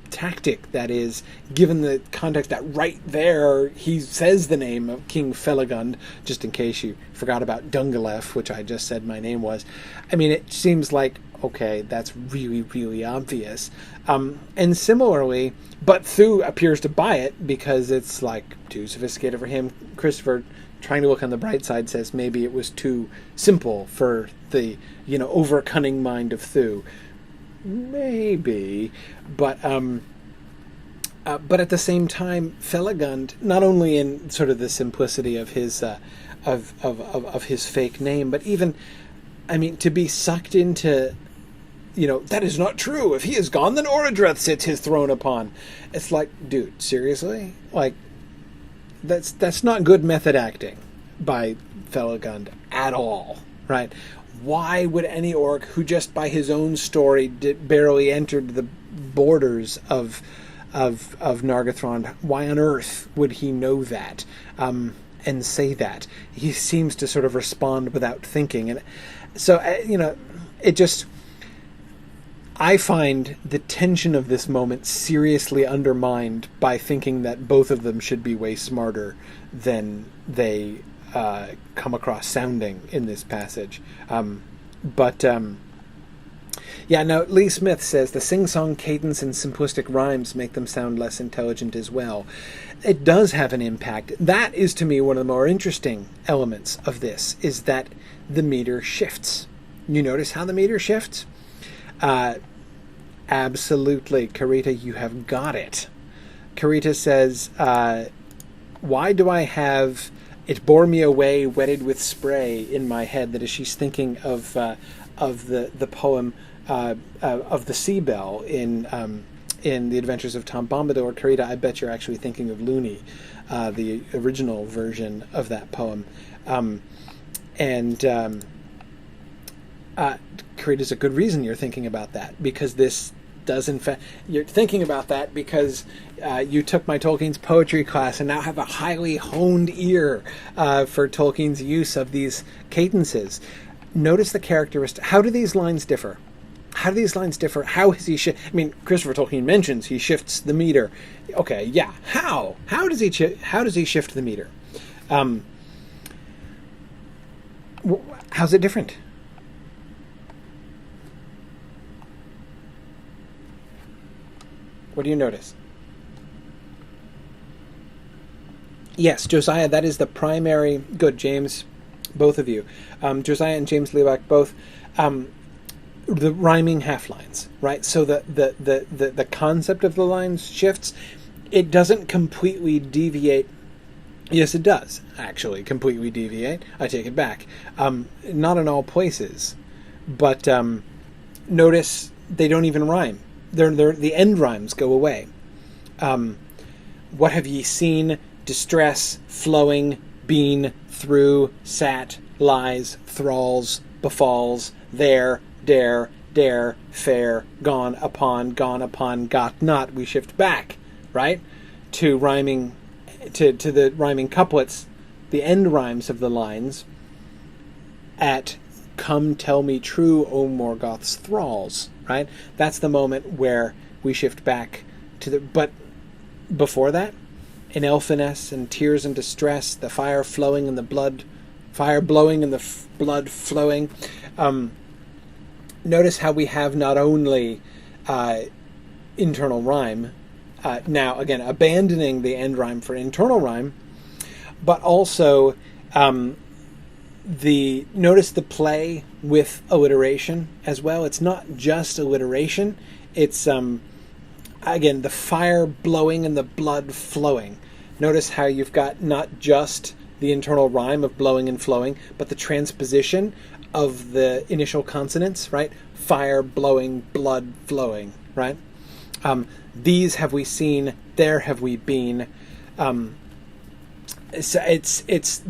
tactic that is, given the context that right there he says the name of King Felagund, just in case you forgot about Dungalef, which I just said my name was. I mean, it seems like, okay, that's really, really obvious. And similarly, but Thu appears to buy it because it's like too sophisticated for him. Christopher, trying to look on the bright side, says maybe it was too simple for the, you know, over-cunning mind of Thu. Maybe, but at the same time, Felagund, not only in sort of the simplicity of his of his fake name, but even, I mean, to be sucked into, you know, that is not true. If he is gone, then Orodreth sits his throne upon. It's like, dude, seriously? Like, that's not good method acting by Felagund at all, right? Why would any orc who just by his own story barely entered the borders of Nargothrond, why on earth would he know that and say that? He seems to sort of respond without thinking. And so, you know, it just... I find the tension of this moment seriously undermined by thinking that both of them should be way smarter than they come across sounding in this passage. Yeah, now, Lee Smith says, the sing-song cadence and simplistic rhymes make them sound less intelligent as well. It does have an impact. That is, to me, one of the more interesting elements of this, is that the meter shifts. You notice how the meter shifts? Absolutely, Karita, you have got it. Karita says, why do I have "It bore me away, wetted with spray" in my head? That is, she's thinking of the poem of the Sea Bell in The Adventures of Tom Bombadil. Karita, I bet you're actually thinking of Looney, the original version of that poem. Karita's a good reason you're thinking about that, because this does, in fact, you're thinking about that because you took my Tolkien's poetry class and now have a highly honed ear for Tolkien's use of these cadences. notice the characteristic. How do these lines differ? How do these lines differ? How has he Christopher Tolkien mentions he shifts the meter. Okay, yeah. How? How does he shift the meter? How's it different? What do you notice? Yes, Josiah, that is the primary... Good, James, both of you. Josiah and James Leibach, both... the rhyming half-lines, right? So the concept of the lines shifts. It doesn't completely deviate. Yes, it does, actually, completely deviate. I take it back. Not in all places. But notice they don't even rhyme. The end rhymes go away. What have ye seen? Distress, flowing, been, through, sat, lies, thralls, befalls, there, dare, fair, gone upon, got not. We shift back, right? To rhyming, to the rhyming couplets, the end rhymes of the lines at come tell me true, O Morgoth's thralls, right? That's the moment where we shift back to the... But before that, in Elfiness and tears and distress, the fire flowing and the blood... Fire blowing and the blood flowing. Notice how we have not only internal rhyme, now, again, abandoning the end rhyme for internal rhyme, but also... notice the play with alliteration as well. It's not just alliteration. It's again, the fire blowing and the blood flowing. Notice how you've got not just the internal rhyme of blowing and flowing, but the transposition of the initial consonants, right? Fire blowing, blood flowing, right? These have we seen, there have we been. So it's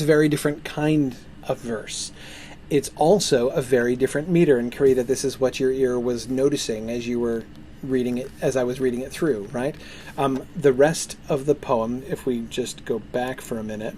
a very different kind of verse. It's also a very different meter, and Karita, this is what your ear was noticing as you were reading it, as I was reading it through, right? The rest of the poem, if we just go back for a minute,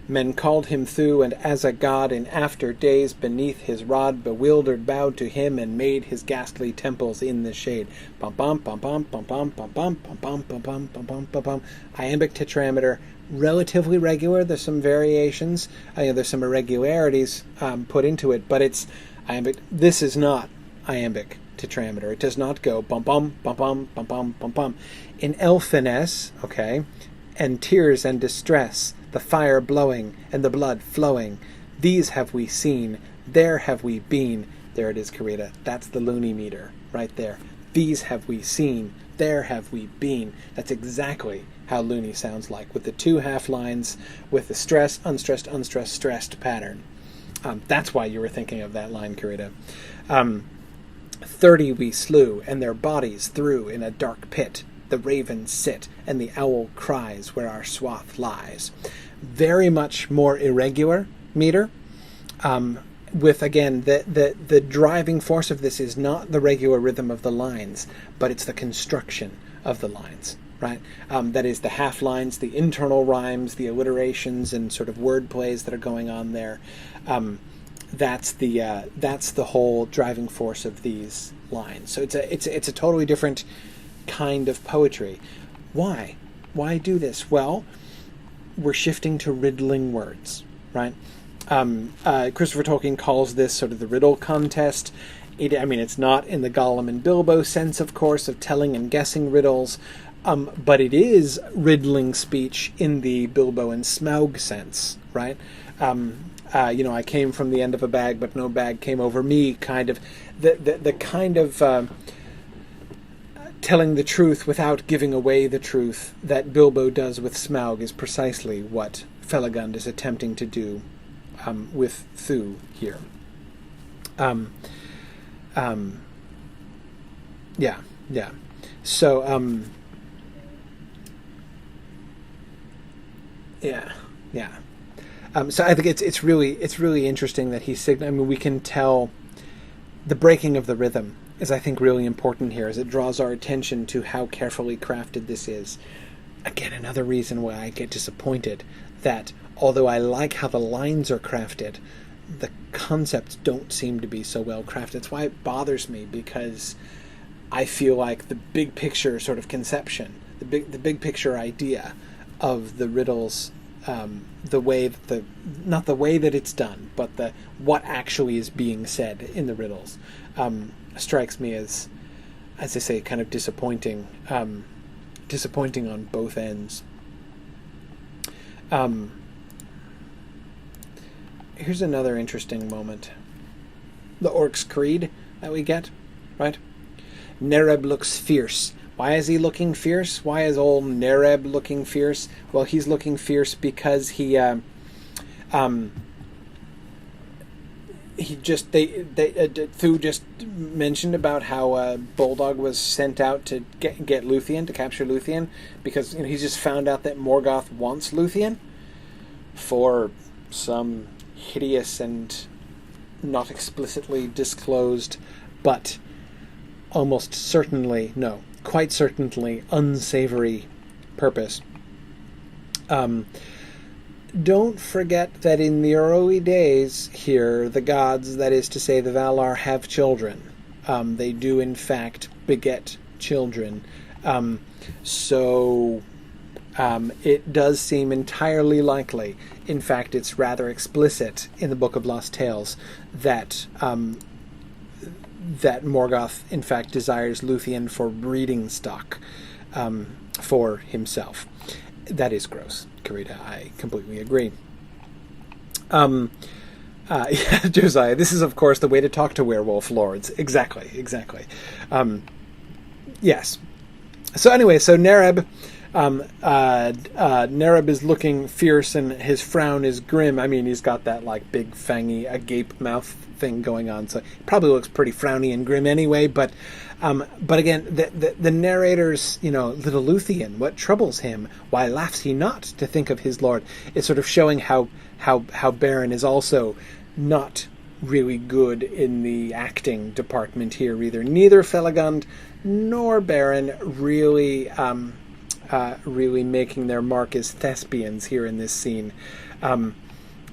men called him Thu, and as a god in after days beneath his rod, bewildered bowed to him and made his ghastly temples in the shade. Bum bum bum bum bum bum bum bum bum bum bum bum bum bum bum bum. Iambic tetrameter, relatively regular. There's some variations. There's some irregularities put into it, but it's iambic. This is not iambic tetrameter. It does not go bum bum bum bum bum bum bum bum. In Elfiness, okay, and tears and distress, the fire blowing and the blood flowing, these have we seen, there have we been. There it is, Karita. That's the loony meter right there. These have we seen, there have we been. That's exactly how loony sounds like, with the two half lines, with the stress, unstressed, unstressed, stressed pattern. That's why you were thinking of that line, Karita. 30 we slew, and their bodies threw in a dark pit. The ravens sit, and the owl cries where our swath lies. Very much more irregular meter, with, again, the driving force of this is not the regular rhythm of the lines, but it's the construction of the lines, right? That is the half lines, the internal rhymes, the alliterations, and sort of word plays that are going on there. That's the whole driving force of these lines. So it's a totally different kind of poetry. Why do this? Well, we're shifting to riddling words, right? Christopher Tolkien calls this sort of the riddle contest. It's not in the Gollum and Bilbo sense, of course, of telling and guessing riddles, but it is riddling speech in the Bilbo and Smaug sense, right? I came from the end of a bag, but no bag came over me, kind of the kind of telling the truth without giving away the truth that Bilbo does with Smaug is precisely what Felagund is attempting to do with Thu here. Yeah. So, so I think it's really interesting that he's we can tell the breaking of the rhythm is, I think, really important here, as it draws our attention to how carefully crafted this is. again, another reason why I get disappointed that although I like how the lines are crafted, the concepts don't seem to be so well crafted. That's why it bothers me, because I feel like the big picture sort of conception, the big picture idea of the riddles, the way that not the way that it's done, but what actually is being said in the riddles, strikes me as I say, kind of disappointing on both ends. Here's another interesting moment. The Orc's Creed that we get, right? Nereb looks fierce. Why is he looking fierce? Why is old Nereb looking fierce? Well, he's looking fierce because Thu just mentioned about how Bulldog was sent out to get Luthien, to capture Luthien, because he's just found out that Morgoth wants Luthien for some hideous and not explicitly disclosed, but quite certainly unsavory purpose. Don't forget that in the early days here, the gods, that is to say the Valar, have children. They do in fact beget children. So it does seem entirely likely, in fact it's rather explicit in the Book of Lost Tales, that Morgoth in fact desires Luthien for breeding stock for himself. That is gross, Karita. I completely agree. Yeah, Josiah, this is of course the way to talk to werewolf lords. Exactly. Yes. So anyway, Nereb is looking fierce and his frown is grim. I mean, he's got that like big fangy agape mouth thing going on, so he probably looks pretty frowny and grim anyway, but again, the narrator's, little Luthien, what troubles him? Why laughs he not to think of his lord? It's sort of showing how Beren is also not really good in the acting department here either. Neither Felagund nor Beren really making their mark as thespians here in this scene.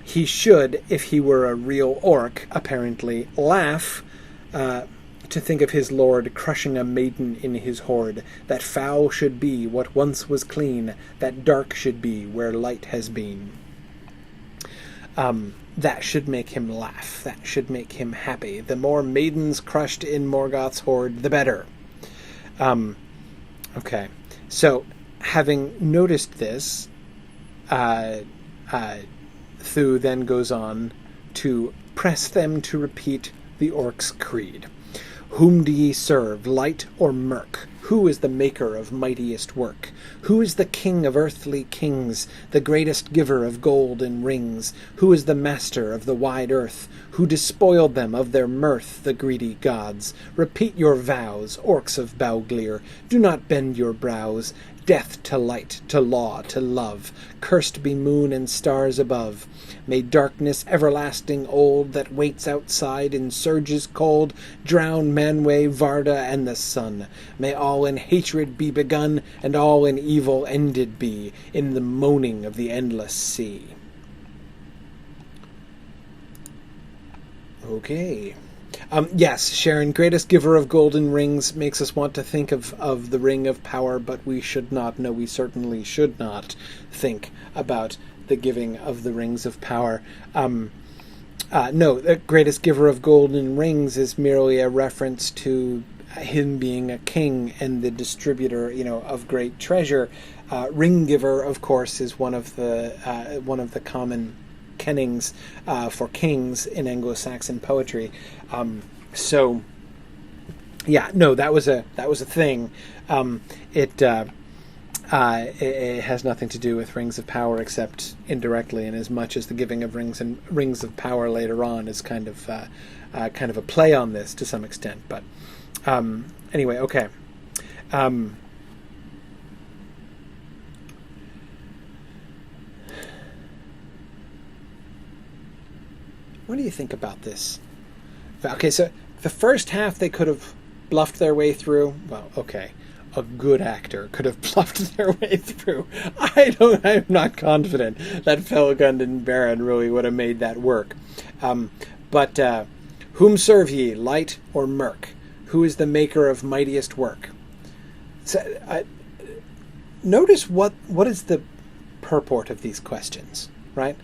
He should, if he were a real orc, apparently, laugh to think of his lord crushing a maiden in his hoard. That foul should be what once was clean, that dark should be where light has been. That should make him laugh. That should make him happy. The more maidens crushed in Morgoth's hoard, the better. Okay. So, having noticed this, Thu then goes on to press them to repeat the Orc's Creed. Whom do ye serve, light or murk? Who is the maker of mightiest work? Who is the king of earthly kings, the greatest giver of golden rings? Who is the master of the wide earth? Who despoiled them of their mirth, the greedy gods? Repeat your vows, orcs of Bauglir. Do not bend your brows. Death to light, to law, to love. Cursed be moon and stars above. May darkness everlasting old that waits outside in surges cold drown Manwë, Varda, and the sun. May all in hatred be begun, and all in evil ended be, in the moaning of the endless sea. Okay. Yes, Sharon, greatest giver of golden rings makes us want to think of the Ring of Power, but we should not, no, we certainly should not think about the giving of the Rings of Power. No, the greatest giver of golden rings is merely a reference to him being a king and the distributor, of great treasure. Ring giver, of course, is one of the common kennings for kings in Anglo-Saxon poetry. So yeah, no, that was a thing. It has nothing to do with Rings of Power except indirectly, and as much as the giving of rings of power later on is kind of a play on this to some extent. But anyway, okay. What do you think about this? Okay, so the first half they could have bluffed their way through. Well, okay. a good actor could have bluffed their way through. I'm not confident that Felagund and Baron really would have made that work. But whom serve ye, light or murk? Who is the maker of mightiest work? So, notice what is the purport of these questions, right?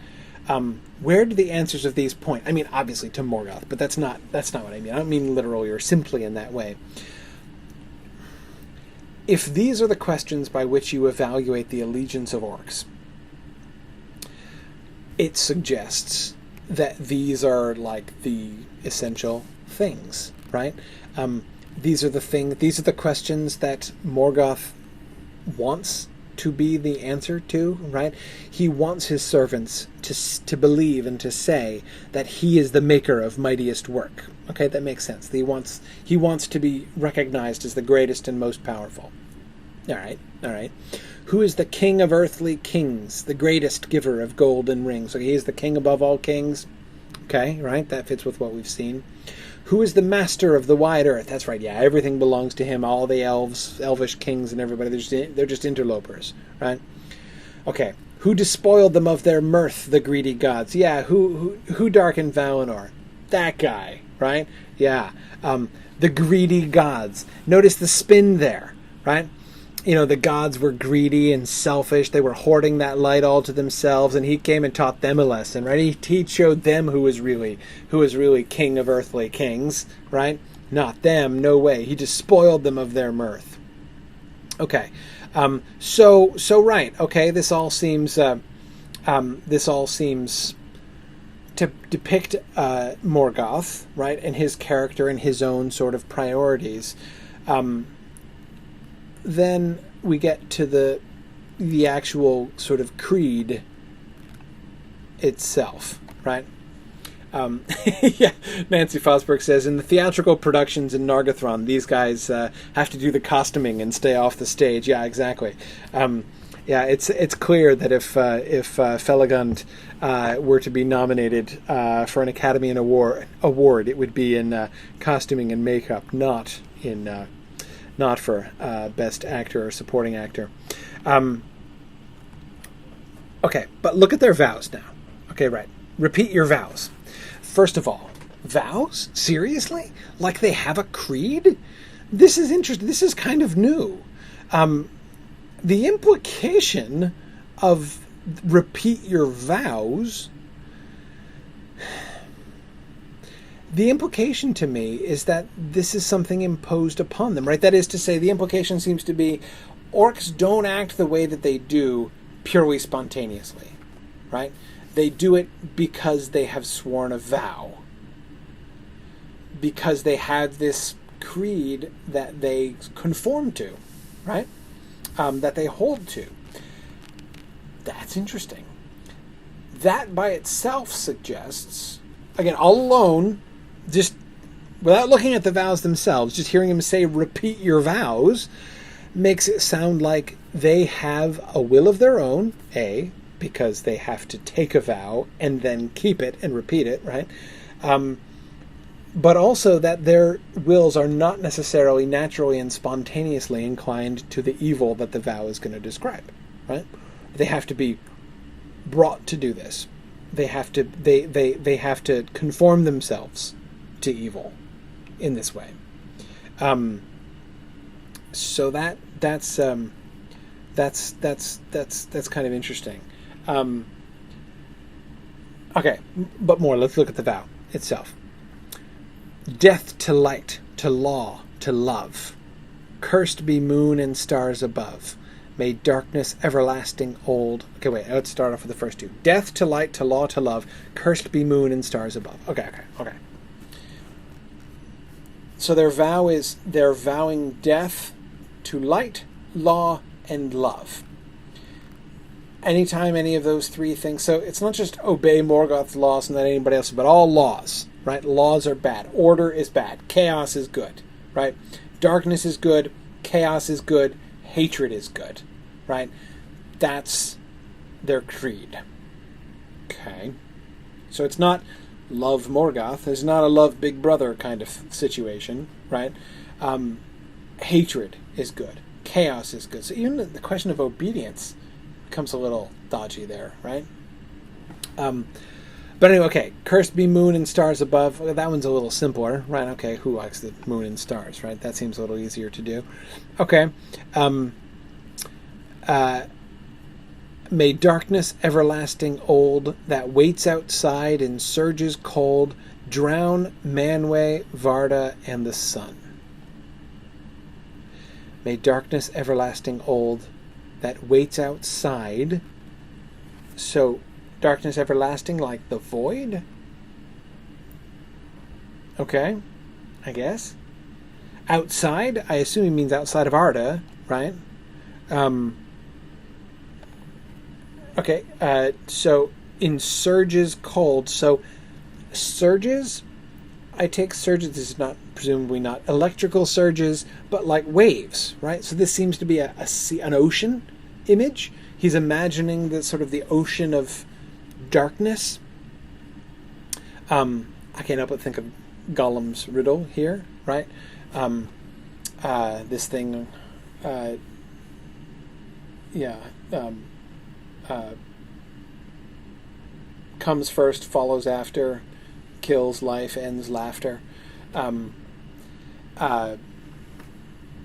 Where do the answers of these point? I mean, obviously to Morgoth, but that's not what I mean. I don't mean literally or simply in that way. If these are the questions by which you evaluate the allegiance of orcs, it suggests that these are like the essential things, right? These are the questions that Morgoth wants to be the answer to, right? He wants his servants to believe and to say that he is the maker of mightiest work. Okay, that makes sense. He wants to be recognized as the greatest and most powerful. All right. Who is the king of earthly kings, the greatest giver of golden rings? So he is the king above all kings. Okay, right? That fits with what we've seen. Who is the master of the wide earth? That's right, yeah, everything belongs to him. All the elvish kings and everybody, they're just interlopers, right? Okay, who despoiled them of their mirth, the greedy gods? Yeah, who darkened Valinor? That guy, right? Yeah, the greedy gods. Notice the spin there, right? You know, the gods were greedy and selfish. They were hoarding that light all to themselves, and he came and taught them a lesson, right? He showed them who was really king of earthly kings, right? Not them, no way. He just spoiled them of their mirth. Okay, so right. Okay, this all seems to depict Morgoth, right, and his character and his own sort of priorities. Then we get to the actual sort of creed itself, right? Yeah, Nancy Fosberg says, in the theatrical productions in Nargothrond, these guys have to do the costuming and stay off the stage. Yeah, exactly. Yeah, it's clear that if Felagund were to be nominated for an Academy Award, it would be in costuming and makeup, not for Best Actor or Supporting Actor. Okay, but look at their vows now. Okay, right. Repeat your vows. First of all, vows? Seriously? Like they have a creed? This is interesting. This is kind of new. The implication of repeat your vows... The implication to me is that this is something imposed upon them, right? That is to say, the implication seems to be orcs don't act the way that they do purely spontaneously, right? They do it because they have sworn a vow, because they have this creed that they conform to, right? That they hold to. That's interesting. That by itself suggests, again, all alone, just without looking at the vows themselves, just hearing him say, repeat your vows, makes it sound like they have a will of their own, A, because they have to take a vow and then keep it and repeat it, right? But also that their wills are not necessarily naturally and spontaneously inclined to the evil that the vow is going to describe, right? They have to be brought to do this. They have to conform themselves to evil in this way. So that's kind of interesting. Okay, but more. Let's look at the vow itself. Death to light, to law, to love. Cursed be moon and stars above. May darkness everlasting hold. Okay, wait. Let's start off with the first two. Death to light, to law, to love. Cursed be moon and stars above. Okay. So their vow is they're vowing death to light, law, and love. Anytime any of those three things, so it's not just obey Morgoth's laws and not anybody else, but all laws, right? Laws are bad. Order is bad. Chaos is good, right? Darkness is good. Chaos is good. Hatred is good, right? That's their creed. Okay. So it's not love Morgoth. It's not a love Big Brother kind of situation, right? Hatred is good. chaos is good. So even the question of obedience becomes a little dodgy there, right? But anyway, okay, cursed be moon and stars above. That one's a little simpler, right? Okay, who likes the moon and stars, right? That seems a little easier to do. Okay. May darkness everlasting old, that waits outside in surges cold, drown Manwë, Varda, and the sun. May darkness everlasting old, that waits outside. So, darkness everlasting like the void? Okay, I guess. Outside, I assume he means outside of Arda, right? Okay, so in surges cold. So surges, I take surges, this is not, presumably not electrical surges, but like waves, right? So this seems to be a sea, an ocean image. He's imagining the sort of the ocean of darkness. I can't help but think of Gollum's riddle here, right? This thing, comes first, follows after, kills life, ends laughter.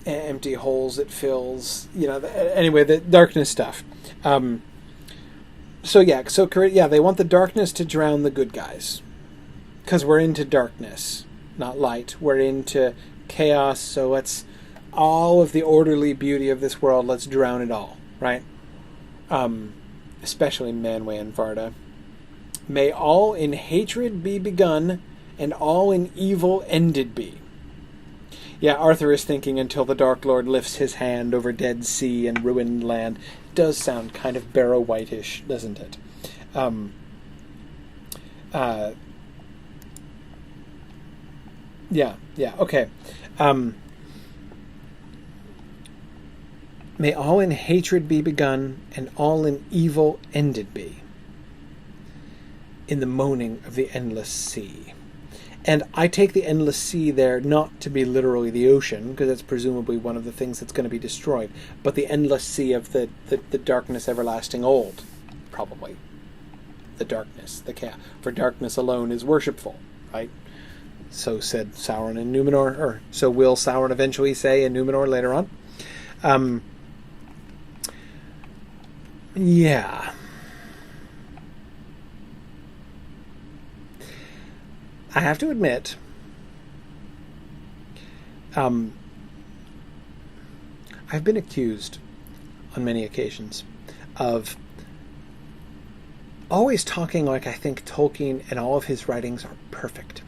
Empty holes it fills. Anyway, the darkness stuff. They want the darkness to drown the good guys. Because we're into darkness, not light. We're into chaos, so let's, all of the orderly beauty of this world, let's drown it all, right? Especially Manwë and Varda. May all in hatred be begun, and all in evil ended be. Yeah, Arthur is thinking until the Dark Lord lifts his hand over dead sea and ruined land. It does sound kind of Barrow White-ish, doesn't it? Okay. May all in hatred be begun, and all in evil ended be. In the moaning of the endless sea. And I take the endless sea there not to be literally the ocean, because that's presumably one of the things that's going to be destroyed, but the endless sea of the darkness everlasting old, probably. The darkness, the chaos. For darkness alone is worshipful, right? So said Sauron in Numenor, or so will Sauron eventually say in Numenor later on. Yeah. I have to admit, I've been accused on many occasions of always talking like I think Tolkien and all of his writings are perfect,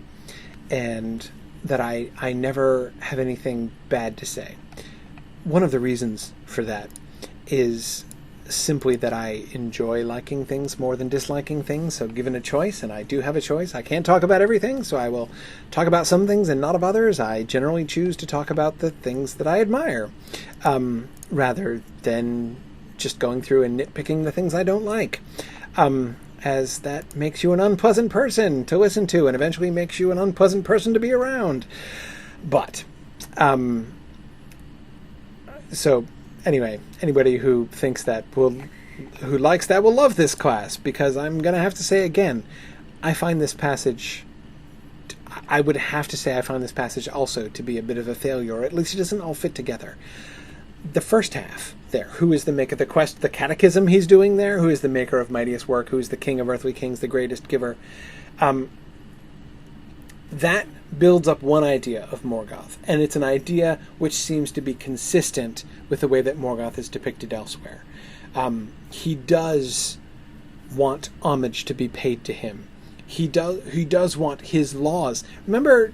and that I never have anything bad to say. One of the reasons for that is simply that I enjoy liking things more than disliking things. So given a choice, and I do have a choice, I can't talk about everything, so I will talk about some things and not of others. I generally choose to talk about the things that I admire, rather than just going through and nitpicking the things I don't like, as that makes you an unpleasant person to listen to and eventually makes you an unpleasant person to be around. But so anyway, anybody who thinks that who likes that will love this class, because I'm going to have to say again, I find this passage, I would have to say I find this passage also to be a bit of a failure, or at least it doesn't all fit together. The first half there, who is the maker of the quest, the catechism he's doing there, who is the maker of mightiest work, who is the king of earthly kings, the greatest giver, that builds up one idea of Morgoth, and it's an idea which seems to be consistent with the way that Morgoth is depicted elsewhere. He does want homage to be paid to him. He does want his laws. Remember,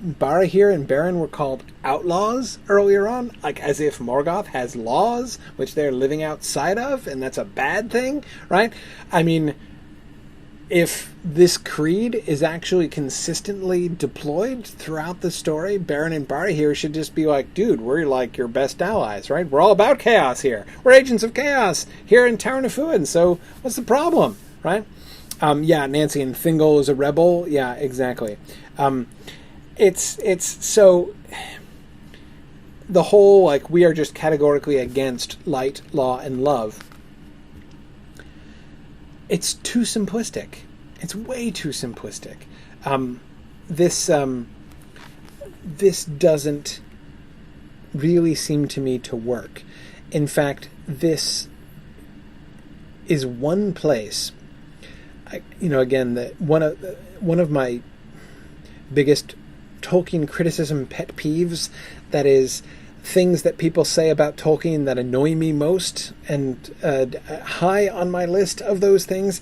Barahir and Beren were called outlaws earlier on, like as if Morgoth has laws which they're living outside of, and that's a bad thing, right? I mean, if this creed is actually consistently deployed throughout the story, Beren and Barahir should just be like, dude, we're like your best allies, right? We're all about chaos here. We're agents of chaos here in Taurnafuin, so what's the problem, right? Nancy and Thingol is a rebel. Yeah, exactly. It's so the whole, like, we are just categorically against light, law, and love, it's too simplistic. It's way too simplistic. This doesn't really seem to me to work. In fact, this is one place. Again, one of my biggest Tolkien criticism pet peeves, that is, things that people say about Tolkien that annoy me most, and high on my list of those things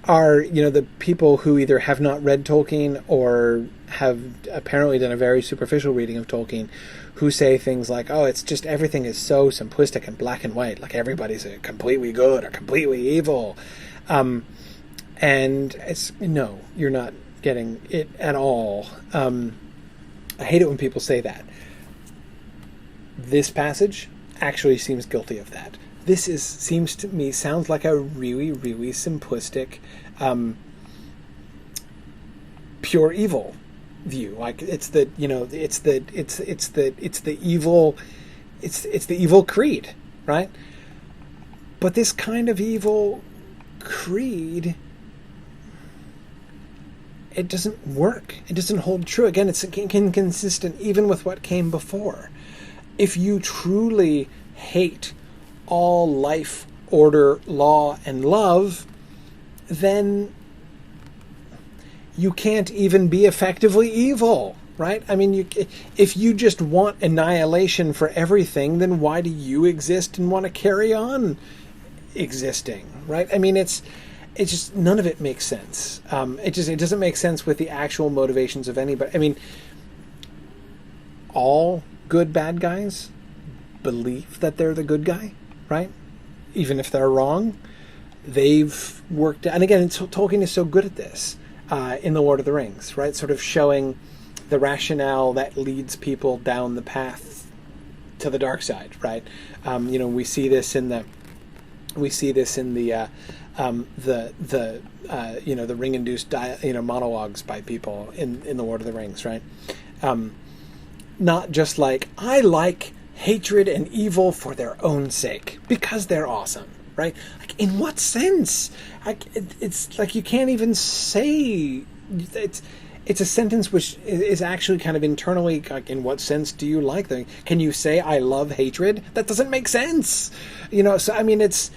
are, the people who either have not read Tolkien or have apparently done a very superficial reading of Tolkien, who say things like, oh, it's just everything is so simplistic and black and white, like everybody's completely good or completely evil. And it's, no, you're not getting it at all. I hate it when people say that. This passage actually seems guilty of that. This seems to me sounds like a really, really simplistic, pure evil view. Like it's the evil creed, right? But this kind of evil creed, it doesn't work. It doesn't hold true. Again, it's inconsistent even with what came before. If you truly hate all life, order, law, and love, then you can't even be effectively evil, right? I mean, if you just want annihilation for everything, then why do you exist and want to carry on existing, right? I mean, it's just, none of it makes sense. It doesn't make sense with the actual motivations of anybody. I mean, all good bad guys believe that they're the good guy, right? Even if they're wrong, they've worked. And again, Tolkien is so good at this in The Lord of the Rings, right? Sort of showing the rationale that leads people down the path to the dark side, right? We see this in the the ring-induced monologues by people in The Lord of the Rings, right? Not just like, I like hatred and evil for their own sake because they're awesome, right? Like, in what sense? It's like you can't even say it's a sentence which is actually kind of internally, like, in what sense do you like them? Can you say I love hatred? That doesn't make sense, So I mean, it's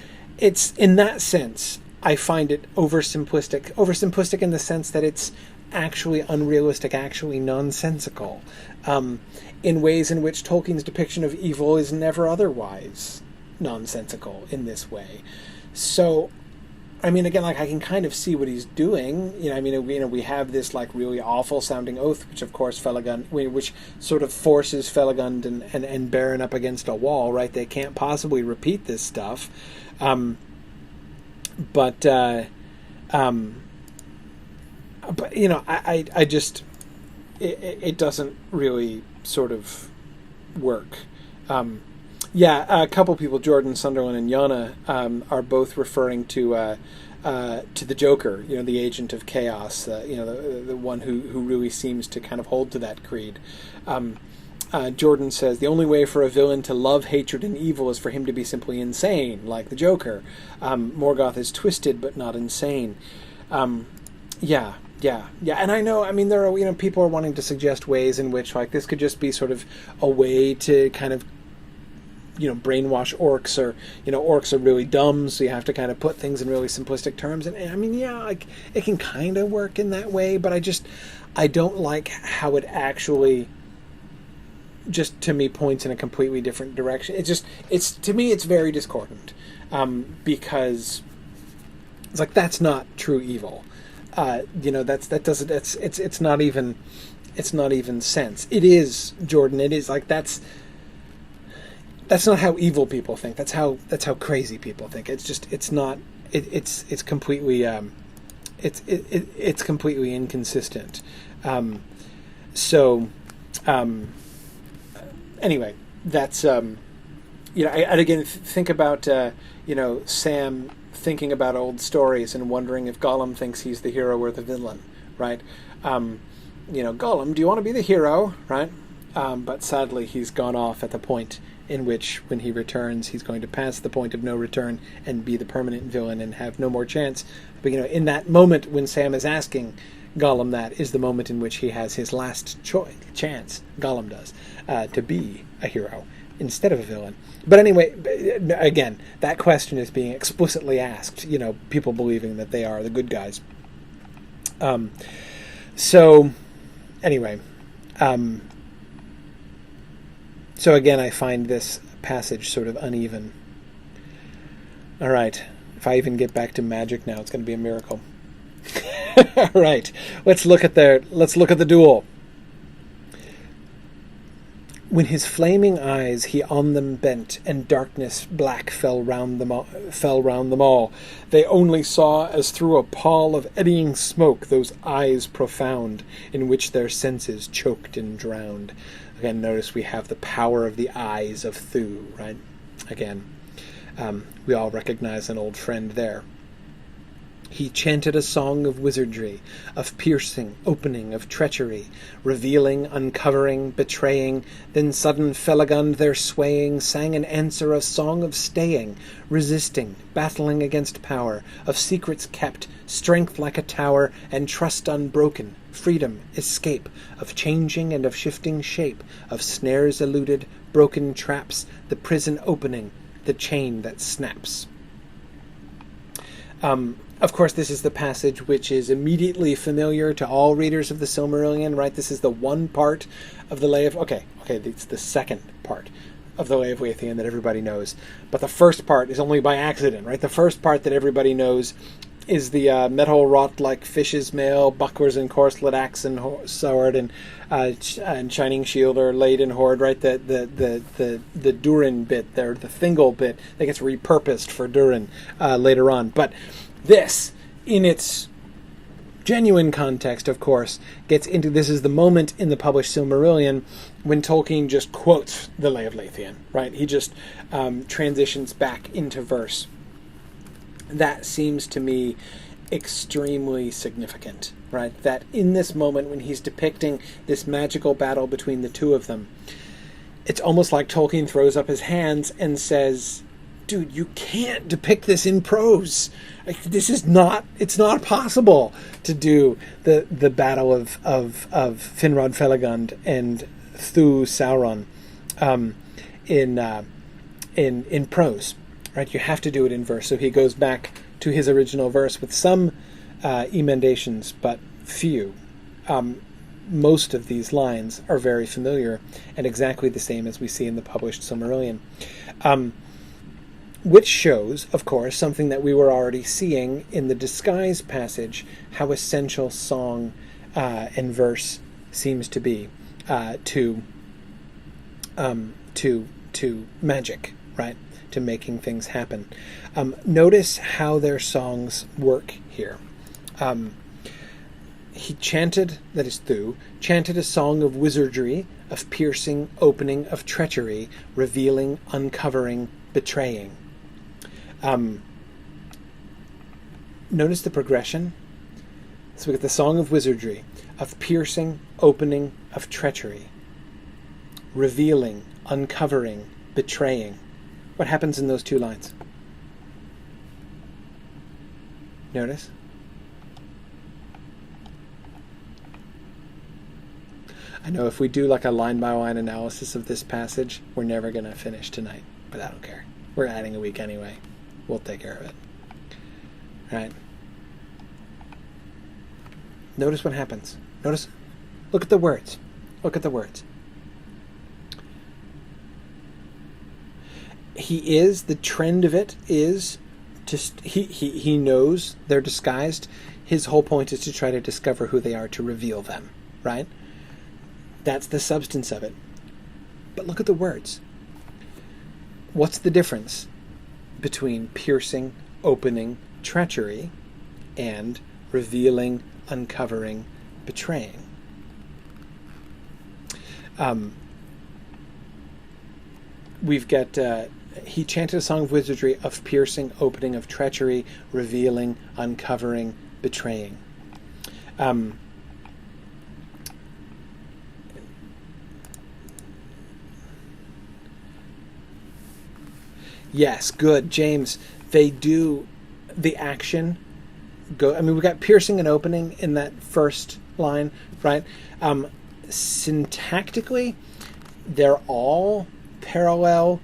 in that sense I find it oversimplistic in the sense that it's actually unrealistic, actually nonsensical, in ways in which Tolkien's depiction of evil is never otherwise nonsensical in this way. So, I mean, again, like, I can kind of see what he's doing. We have this, like, really awful sounding oath, which of course which sort of forces Felagund and Beren up against a wall, right? They can't possibly repeat this stuff. But I just, it doesn't really sort of work. A couple people, Jordan, Sunderland, and Yana, are both referring to the Joker, the agent of chaos, the one who really seems to kind of hold to that creed. Jordan says, the only way for a villain to love hatred and evil is for him to be simply insane, like the Joker. Morgoth is twisted but not insane. Yeah. And I know, I mean, there are, people are wanting to suggest ways in which, like, this could just be sort of a way to kind of, brainwash orcs, or, orcs are really dumb, so you have to kind of put things in really simplistic terms. And I mean, yeah, like, it can kind of work in that way, but I don't like how it actually just, to me, points in a completely different direction. To me, it's very discordant, because it's like, that's not true evil. It's not even sense. It is, Jordan. It is, like, that's not how evil people think. That's how crazy people think. It's completely inconsistent. Anyway, that's and again, think about Sam thinking about old stories and wondering if Gollum thinks he's the hero or the villain, right? Gollum, do you want to be the hero, right? but sadly he's gone off at the point in which, when he returns, he's going to pass the point of no return and be the permanent villain and have no more chance. But in that moment when Sam is asking Gollum, that is the moment in which he has his last chance, Gollum does, to be a hero instead of a villain. But anyway, again, that question is being explicitly asked, people believing that they are the good guys. So again, I find this passage sort of uneven. All right, if I even get back to magic now, it's going to be a miracle. All right, let's look at the duel. When his flaming eyes he on them bent, and darkness black fell round them all, they only saw, as through a pall of eddying smoke, those eyes profound, in which their senses choked and drowned. Again, notice we have the power of the eyes of Thu, right? Again, we all recognize an old friend there. He chanted a song of wizardry, of piercing, opening, of treachery, revealing, uncovering, betraying. Then sudden Felagund their swaying sang an answer, a song of staying, resisting, battling against power, of secrets kept, strength like a tower, and trust unbroken, freedom, escape, of changing and of shifting shape, of snares eluded, broken traps, the prison opening, the chain that snaps. Of course, this is the passage which is immediately familiar to all readers of the Silmarillion, right? This is the one part of the Lay of... Okay, it's the second part of the Lay of Leithian that everybody knows. But the first part is only by accident, right? The first part that everybody knows is the metal wrought like fish's mail, bucklers and corslet, axe and sword, and shining shield or laden hoard, right? The Durin bit there, the Thingol bit that gets repurposed for Durin later on. But this, in its genuine context, of course, gets into... This is the moment in the published Silmarillion when Tolkien just quotes the Lay of Leithian, right? He just transitions back into verse. That seems to me extremely significant, right? That in this moment when he's depicting this magical battle between the two of them, it's almost like Tolkien throws up his hands and says, dude, you can't depict this in prose. This is not... It's not possible to do the battle of Finrod Felagund and Thu Sauron in prose. Right, you have to do it in verse. So he goes back to his original verse with some emendations, but few. Most of these lines are very familiar and exactly the same as we see in the published Silmarillion. Which shows, of course, something that we were already seeing in the Disguise passage, how essential song and verse seems to be to magic, right? To making things happen. Notice how their songs work here. He chanted, that is Thu, chanted a song of wizardry, of piercing, opening, of treachery, revealing, uncovering, betraying. Notice the progression. So we get the song of wizardry, of piercing, opening, of treachery, revealing, uncovering, betraying. What happens in those two lines? Notice? I know if we do like a line-by-line analysis of this passage, we're never going to finish tonight, but I don't care. We're adding a week anyway. We'll take care of it. All right. Notice what happens. Notice. Look at the words. Look at the words. The trend of it is just, he knows they're disguised. His whole point is to try to discover who they are, to reveal them, right? That's the substance of it. But look at the words. What's the difference between piercing, opening, treachery, and revealing, uncovering, betraying? We've got... he chanted a song of wizardry, of piercing, opening, of treachery, revealing, uncovering, betraying. Yes, good, James. They do the action go. I mean, we got piercing and opening in that first line, right? Syntactically, they're all parallel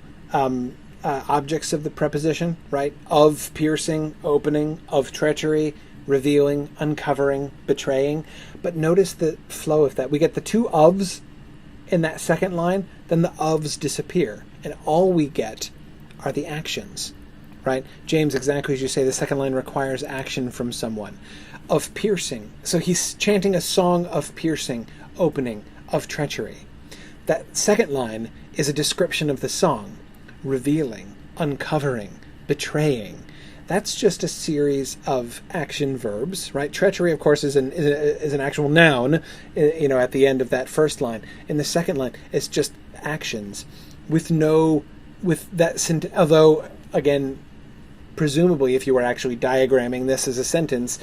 objects of the preposition, right? Of piercing, opening, of treachery, revealing, uncovering, betraying. But notice the flow of that. We get the two ofs in that second line, then the ofs disappear, and all we get are the actions, right? James, exactly as you say, the second line requires action from someone. Of piercing. So he's chanting a song of piercing, opening, of treachery. That second line is a description of the song. Revealing, uncovering, betraying. That's just a series of action verbs, right? Treachery, of course, is an actual noun, at the end of that first line. In the second line, it's just actions with that, although, again, presumably, if you were actually diagramming this as a sentence,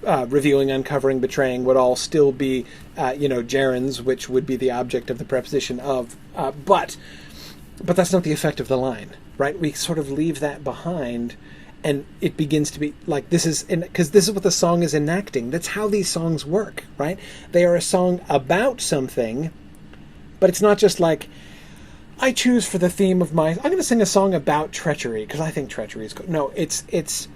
revealing, uncovering, betraying would all still be, gerunds, which would be the object of the preposition of, but that's not the effect of the line, right? We sort of leave that behind, and it begins to be like because this is what the song is enacting. That's how these songs work, right? They are a song about something, but it's not just like, I choose for the theme of I'm going to sing a song about treachery because I think treachery is good. No, it's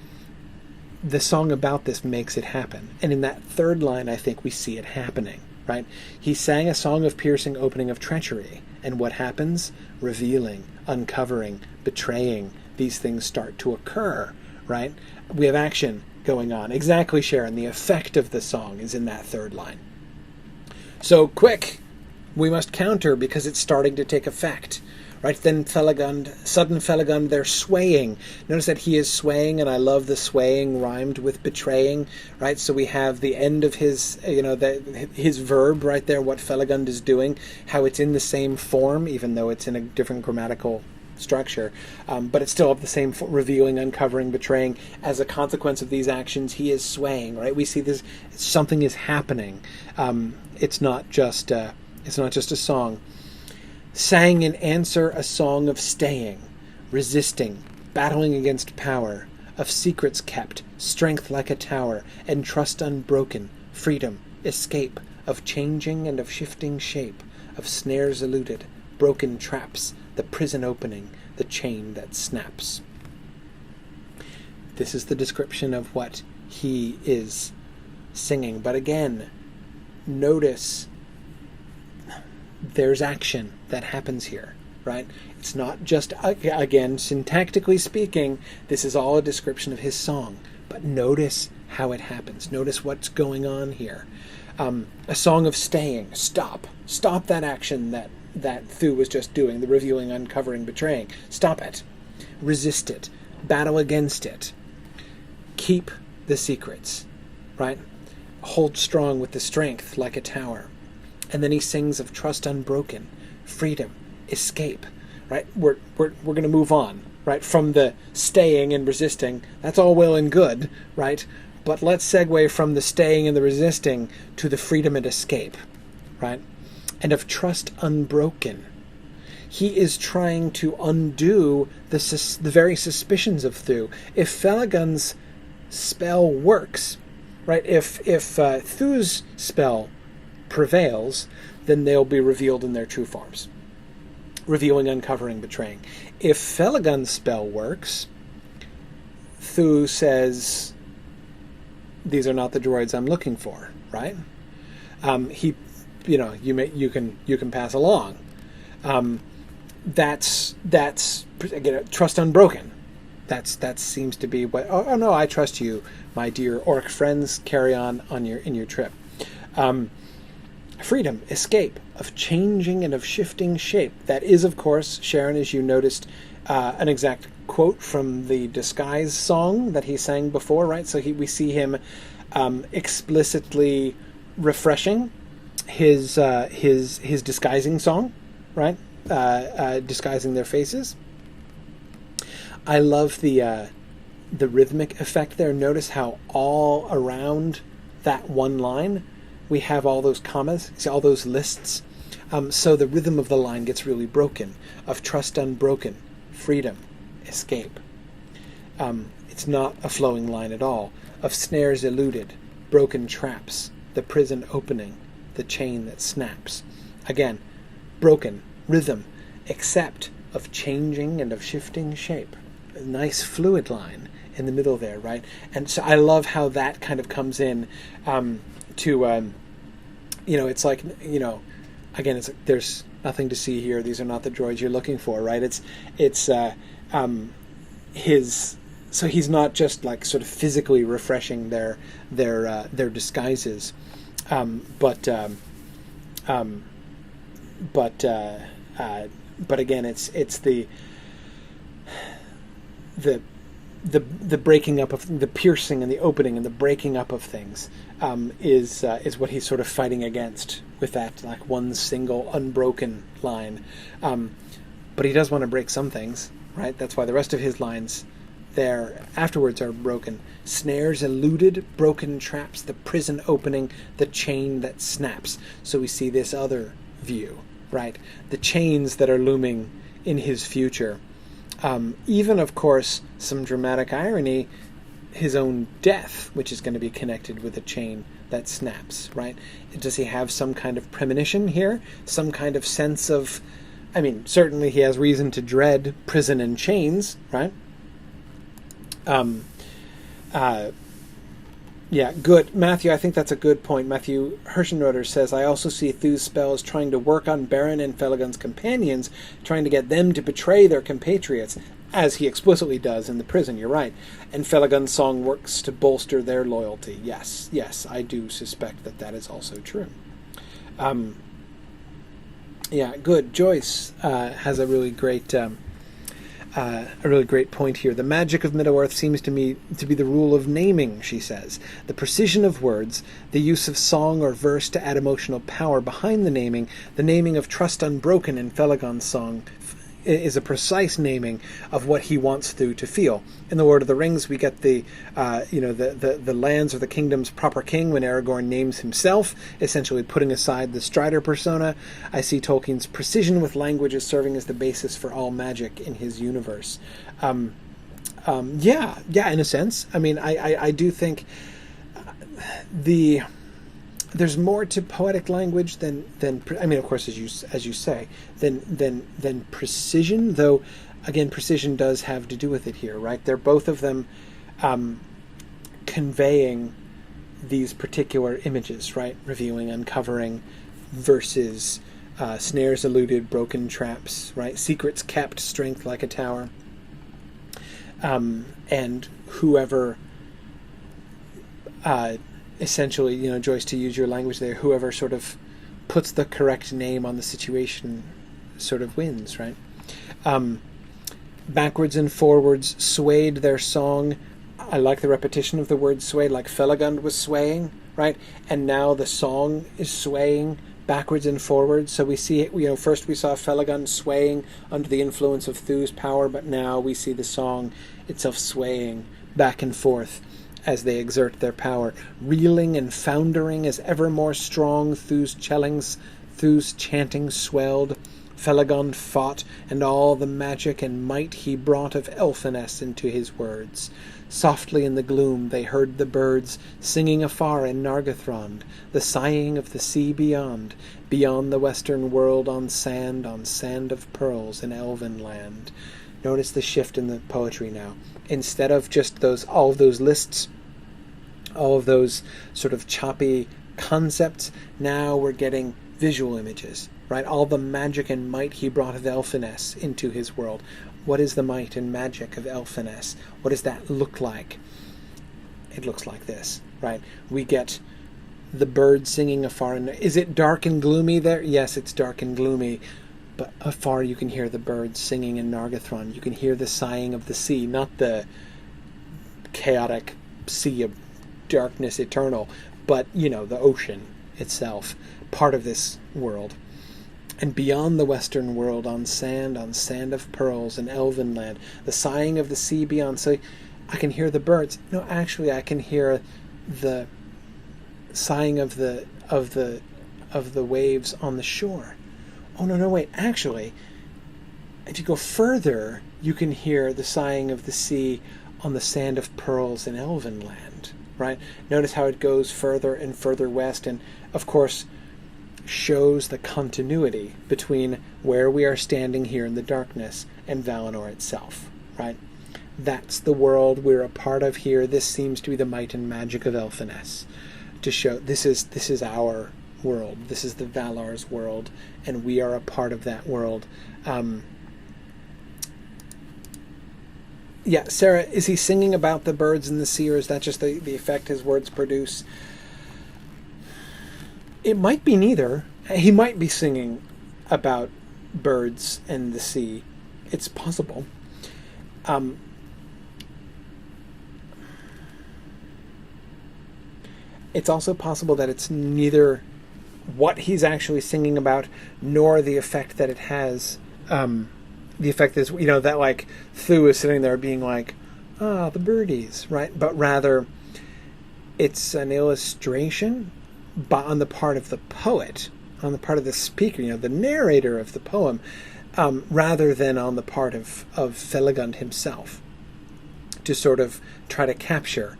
the song about this makes it happen. And in that third line, I think we see it happening, right? He sang a song of piercing, opening, of treachery. And what happens? Revealing, uncovering, betraying. These things start to occur, right? We have action going on. Exactly, Sharon. The effect of the song is in that third line. So, quick! We must counter because it's starting to take effect. Right, then sudden Felagund, they're swaying. Notice that he is swaying, and I love the swaying rhymed with betraying. Right, so we have the end of his, his verb right there, what Felagund is doing, how it's in the same form, even though it's in a different grammatical structure, but it's still of the same revealing, uncovering, betraying. As a consequence of these actions, he is swaying. Right, we see this. Something is happening. It's not just a song. Sang in answer a song of staying, resisting, battling against power, of secrets kept, strength like a tower, and trust unbroken, freedom, escape, of changing and of shifting shape, of snares eluded, broken traps, the prison opening, the chain that snaps. This is the description of what he is singing. But again, notice there's action that happens here, right? It's not just, again, syntactically speaking, this is all a description of his song, but notice how it happens. Notice what's going on here. A song of staying. Stop that action that Thu was just doing, the revealing, uncovering, betraying. Stop it. Resist it. Battle against it. Keep the secrets, right? Hold strong with the strength like a tower. And then he sings of trust unbroken, freedom, escape, right? We're going to move on, right? From the staying and resisting, that's all well and good, right? But let's segue from the staying and the resisting to the freedom and escape, right? And of trust unbroken. He is trying to undo the very suspicions of Thu. If Felagund's spell works, right? If Thu's spell prevails, then they'll be revealed in their true forms. Revealing, uncovering, betraying. If Felagund's spell works, Thu says, these are not the droids I'm looking for, right? You can pass along. That's again, trust unbroken. That seems to be what. Oh no, I trust you, my dear orc friends. Carry on in your trip. Freedom, escape, of changing and of shifting shape. That is, of course, Sharon, as you noticed, an exact quote from the Disguise song that he sang before, right? So we see him explicitly refreshing his disguising song, right? Disguising their faces. I love the rhythmic effect there. Notice how all around that one line we have all those commas, see all those lists. So the rhythm of the line gets really broken. Of trust unbroken, freedom, escape. It's not a flowing line at all. Of snares eluded, broken traps, the prison opening, the chain that snaps. Again, broken, rhythm, except of changing and of shifting shape. A nice fluid line in the middle there, right? And so I love how that kind of comes in it's like, again, it's like, there's nothing to see here. These are not the droids you're looking for, right? So he's not just like sort of physically refreshing their disguises, but again, it's the breaking up of the piercing and the opening and the breaking up of things is what he's sort of fighting against with that like one single unbroken line. But he does want to break some things, right? That's why the rest of his lines there afterwards are broken. Snares eluded, broken traps, the prison opening, the chain that snaps. So we see this other view, right? The chains that are looming in his future. Even, of course, some dramatic irony, his own death, which is going to be connected with a chain that snaps, right? Does he have some kind of premonition here? Some kind of sense of... I mean, certainly he has reason to dread prison and chains, right? Yeah, good. Matthew, I think that's a good point. Matthew Hirschenroder says, I also see Thu's spells trying to work on Baron and Felagund's companions, trying to get them to betray their compatriots, as he explicitly does in the prison, you're right. And Felagund's song works to bolster their loyalty. Yes, I do suspect that is also true. Yeah, good. Joyce has a really great point here. The magic of Middle-earth seems to me to be the rule of naming, she says. The precision of words, the use of song or verse to add emotional power behind the naming of Trust Unbroken in Felagund's song is a precise naming of what he wants Thu to feel. In the Lord of the Rings, we get the lands or the kingdom's proper king when Aragorn names himself, essentially putting aside the Strider persona. I see Tolkien's precision with language as serving as the basis for all magic in his universe. Yeah, in a sense. I mean, I do think there's more to poetic language than I mean, of course, as you say, than precision. Though, again, precision does have to do with it here, right? They're both of them conveying these particular images, right? Revealing, uncovering, versus snares eluded, broken traps, right? Secrets kept, strength like a tower, and whoever. Essentially, Joyce, to use your language there, whoever sort of puts the correct name on the situation sort of wins, right? Backwards and forwards swayed their song. I like the repetition of the word swayed, like Felagund was swaying, right? And now the song is swaying backwards and forwards. So we see it, first we saw Felagund swaying under the influence of Thu's power, but now we see the song itself swaying back and forth as they exert their power, reeling and foundering as ever more strong Thu's chanting swelled. Felagund fought, and all the magic and might he brought of elfiness into his words. Softly in the gloom they heard the birds singing afar in Nargothrond, the sighing of the sea beyond the western world on sand of pearls in elven land. Notice the shift in the poetry now. Instead of just all of those lists, all of those sort of choppy concepts, now we're getting visual images, right? All the magic and might he brought of elfiness into his world. What is the might and magic of elfiness? What does that look like? It looks like this, right? We get the birds singing afar. Is it dark and gloomy there? Yes, it's dark and gloomy. But afar you can hear the birds singing in Nargothrond. You can hear the sighing of the sea, not the chaotic sea of darkness eternal, but, the ocean itself, part of this world. And beyond the western world, on sand of pearls in elven land, the sighing of the sea beyond. So I can hear the birds. No, actually, I can hear the sighing of the waves on the shore. Oh, no, wait. Actually, if you go further, you can hear the sighing of the sea on the sand of pearls in Elven land, right? Notice how it goes further and further west, and of course shows the continuity between where we are standing here in the darkness and Valinor itself, right? That's the world we're a part of here. This seems to be the might and magic of Elfeness, to show this is our world. This is the Valar's world, and we are a part of that world. Sarah, is he singing about the birds in the sea, or is that just the effect his words produce? It might be neither. He might be singing about birds and the sea. It's possible. It's also possible that it's neither what he's actually singing about nor the effect that it has. The effect is, that like Thu is sitting there being like, the birdies, right? But rather, it's an illustration, but on the part of the poet, on the part of the speaker, the narrator of the poem, rather than on the part of Felagund himself, to sort of try to capture.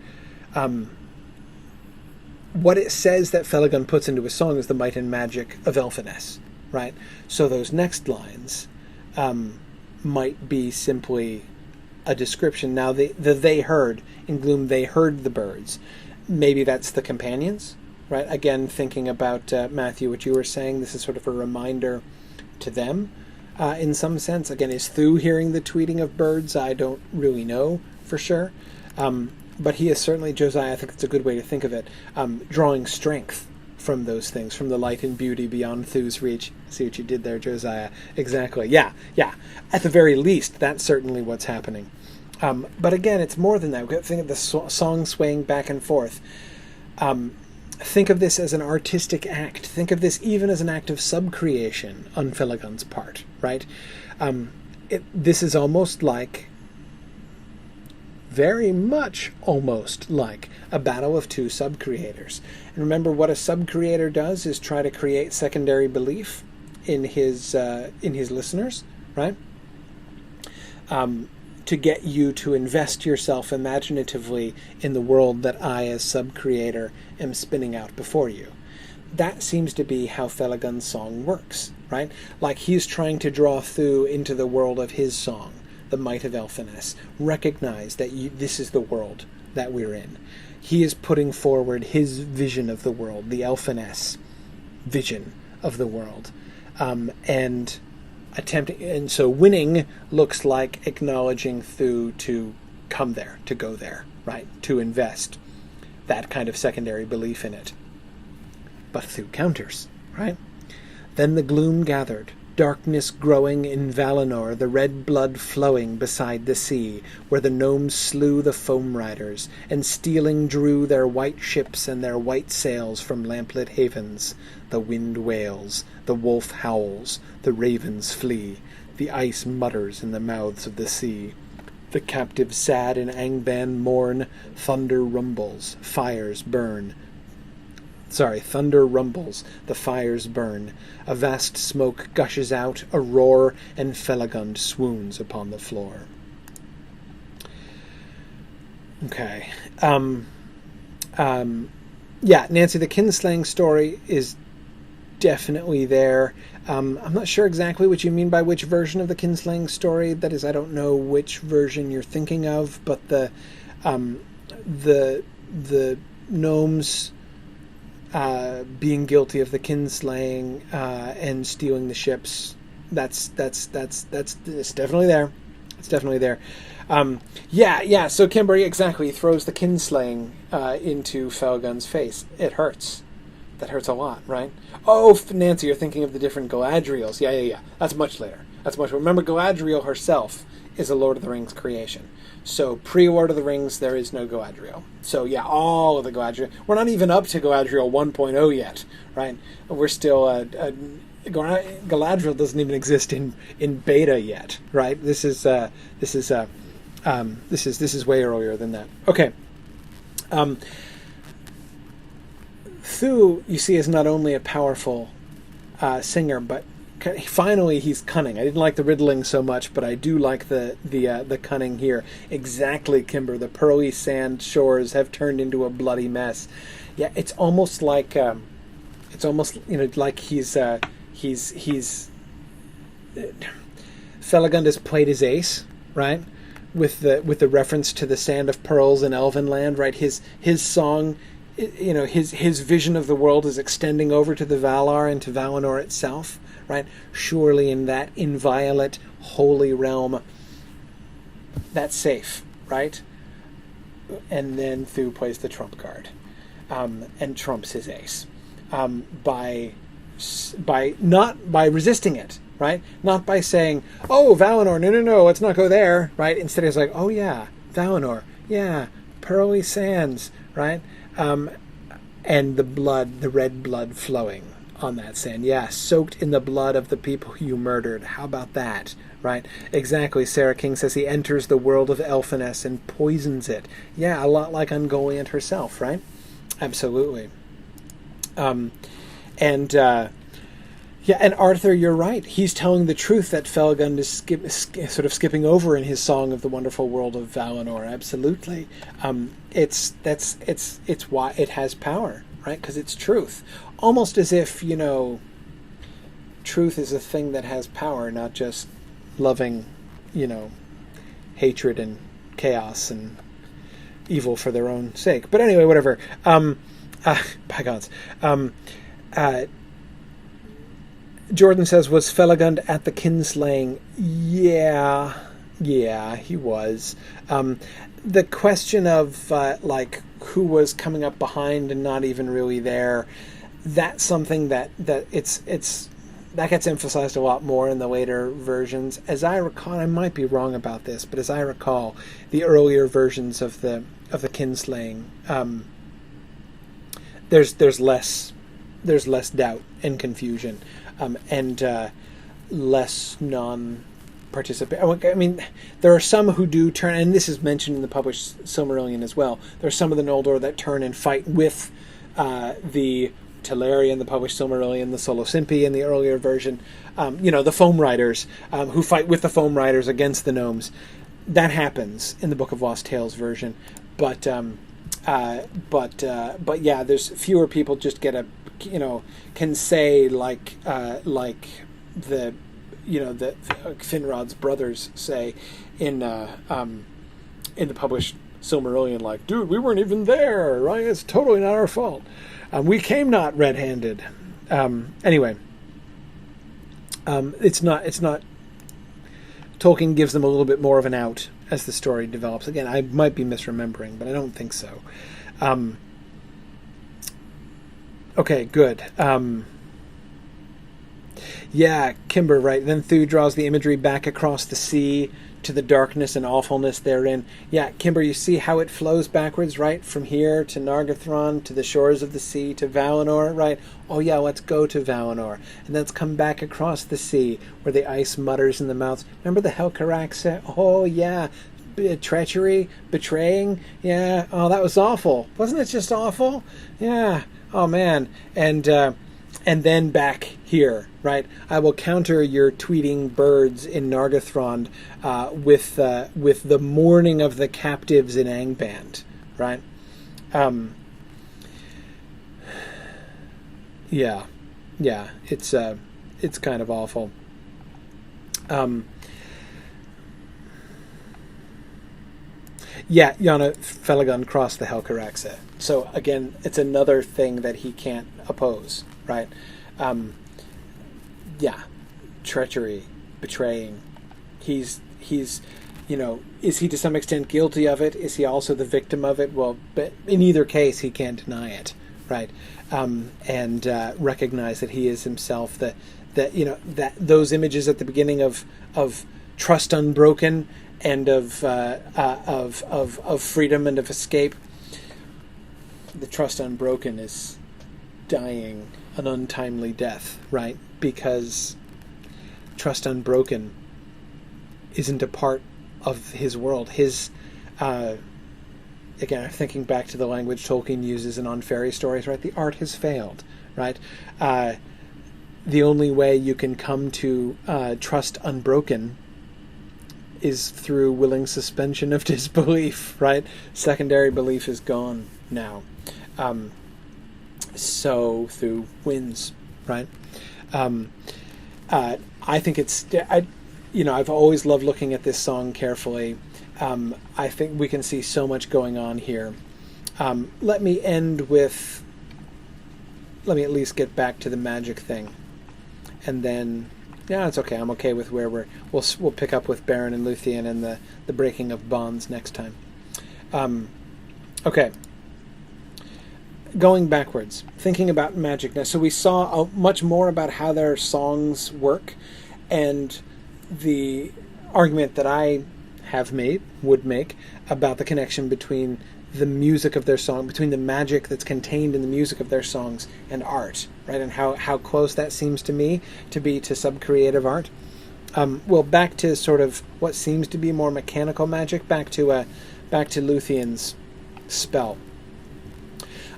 What it says that Felagund puts into his song is the might and magic of Elfeness, right? So those next lines might be simply a description. Now, they heard, in gloom they heard the birds. Maybe that's the companions, right? Again, thinking about, Matthew, what you were saying, this is sort of a reminder to them, in some sense. Again, is Thu hearing the tweeting of birds? I don't really know for sure. But he is certainly, Josiah, I think it's a good way to think of it, drawing strength from those things, from the light and beauty beyond Thu's reach. See what you did there, Josiah. Exactly. Yeah. At the very least, that's certainly what's happening. But again, it's more than that. We've got to think of the song swaying back and forth. Think of this as an artistic act. Think of this even as an act of subcreation on Felagund's part, right? This is almost like, very much almost like, a battle of two subcreators. And remember, what a subcreator does is try to create secondary belief in his listeners, right? To get you to invest yourself imaginatively in the world that I, as subcreator, am spinning out before you. That seems to be how Felagund's song works, right? Like he's trying to draw Thu into the world of his song, the might of Elfeness. Recognize that this is the world that we're in. He is putting forward his vision of the world, the Elfeness vision of the world, and attempting. And so, winning looks like acknowledging Thu to come there, to go there, right? To invest that kind of secondary belief in it. But Thu counters, right? Then the gloom gathered. Darkness growing in Valinor, the red blood flowing beside the sea, where the gnomes slew the foam riders, and stealing drew their white ships and their white sails from lamplit havens. The wind wails, the wolf howls, the ravens flee, the ice mutters in the mouths of the sea. The captives sad in Angband mourn, thunder rumbles, fires burn. Thunder rumbles, the fires burn. A vast smoke gushes out, a roar, and Felagund swoons upon the floor. Okay. Nancy, the kinslaying story is definitely there. I'm not sure exactly what you mean by which version of the kinslaying story. That is, I don't know which version you're thinking of, but the gnomes being guilty of the kinslaying and stealing the ships, that's definitely there. It's definitely there. So Kimber, exactly, he throws the kinslaying into Felagund's face. It hurts. That hurts a lot, right? Oh, Nancy, you're thinking of the different Galadriels. Yeah. That's much later. Remember, Galadriel herself is a Lord of the Rings creation. So pre-Lord of the Rings, there is no Galadriel. So yeah, all of the Galadriel. We're not even up to Galadriel 1.0 yet, right? We're still Galadriel doesn't even exist in beta yet, right? This is way earlier than that. Okay. Thu, you see, is not only a powerful singer, but finally he's cunning. I didn't like the riddling so much, but I do like the cunning here. Exactly, Kimber. The pearly sand shores have turned into a bloody mess. Yeah, it's almost like like he's Felagund has played his ace, right? With the reference to the sand of pearls in Elvenland, right? His song, his vision of the world is extending over to the Valar and to Valinor itself, right? Surely in that inviolate, holy realm, that's safe, right? And then Thu plays the trump card, and trumps his ace, by not by resisting it, right? Not by saying, "Oh, Valinor, no, let's not go there," right? Instead, he's like, "Oh yeah, Valinor, yeah, pearly sands," right? And the red blood flowing on that sand. Yeah, soaked in the blood of the people you murdered. How about that, right? Exactly. Sarah King says he enters the world of Elfiness and poisons it. Yeah, a lot like Ungoliant herself, right? Absolutely. And Arthur, you're right. He's telling the truth that Felagund is sort of skipping over in his song of the wonderful world of Valinor. Absolutely, it's why it has power, right? Because it's truth. Almost as if truth is a thing that has power, not just loving, hatred and chaos and evil for their own sake. But anyway, whatever. Bygones. Jordan says, was Felagund at the kinslaying? Yeah, he was. The question of who was coming up behind and not even really there, that's something that gets emphasized a lot more in the later versions. As I recall, I might be wrong about this, but as I recall, the earlier versions of the kinslaying, there's less doubt and confusion. And less non-participant. I mean, there are some who do turn, and this is mentioned in the published Silmarillion as well. There are some of the Noldor that turn and fight with the Teleri in the published Silmarillion, the Solosympi in the earlier version. The Foam Riders who fight with the Foam Riders against the gnomes. That happens in the Book of Lost Tales version, but yeah, there's fewer people just get can say like the Finrod's brothers say in the published Silmarillion, like, dude, we weren't even there, right? It's totally not our fault. We came not red-handed. Anyway, it's not. Tolkien gives them a little bit more of an out as the story develops. Again, I might be misremembering, but I don't think so. Okay, good. Yeah, Kimber, right. Then Thu draws the imagery back across the sea to the darkness and awfulness therein. Yeah, Kimber, you see how it flows backwards, right? From here to Nargothrond, to the shores of the sea, to Valinor, right? Oh yeah, let's go to Valinor. And let's come back across the sea, where the ice mutters in the mouths. Remember the Helcarax? Oh yeah. Treachery, betraying. Yeah. Oh, that was awful. Wasn't it just awful? Yeah. Oh man, and then back here, right? I will counter your tweeting birds in Nargothrond with the mourning of the captives in Angband, right? Yeah, it's kind of awful. Yeah, Yana, Felagund crossed the Helcaraxa. So again, it's another thing that he can't oppose, right? Yeah, treachery, betraying. He's is he to some extent guilty of it? Is he also the victim of it? Well, but in either case, he can't deny it, right? And recognize that he is himself that those images at the beginning of trust unbroken and of freedom and of escape. The trust unbroken is dying an untimely death, right? Because trust unbroken isn't a part of his world. His again, I'm thinking back to the language Tolkien uses in On Fairy Stories, right? The art has failed, right? the only way you can come to trust unbroken is through willing suspension of disbelief, right? Secondary belief is gone now. So through wins, right? I think I've always loved looking at this song carefully. I think we can see so much going on here. Let me at least get back to the magic thing. And then, yeah, it's okay. I'm okay with where we'll pick up with Baron and Luthien and the breaking of bonds next time. Okay. Going backwards, thinking about magic now. So we saw much more about how their songs work, and the argument that I would make about the connection between the music of their song, between the magic that's contained in the music of their songs and art, right? And how close that seems to me to be to subcreative art. Well, back to sort of what seems to be more mechanical magic, back to Luthien's spell.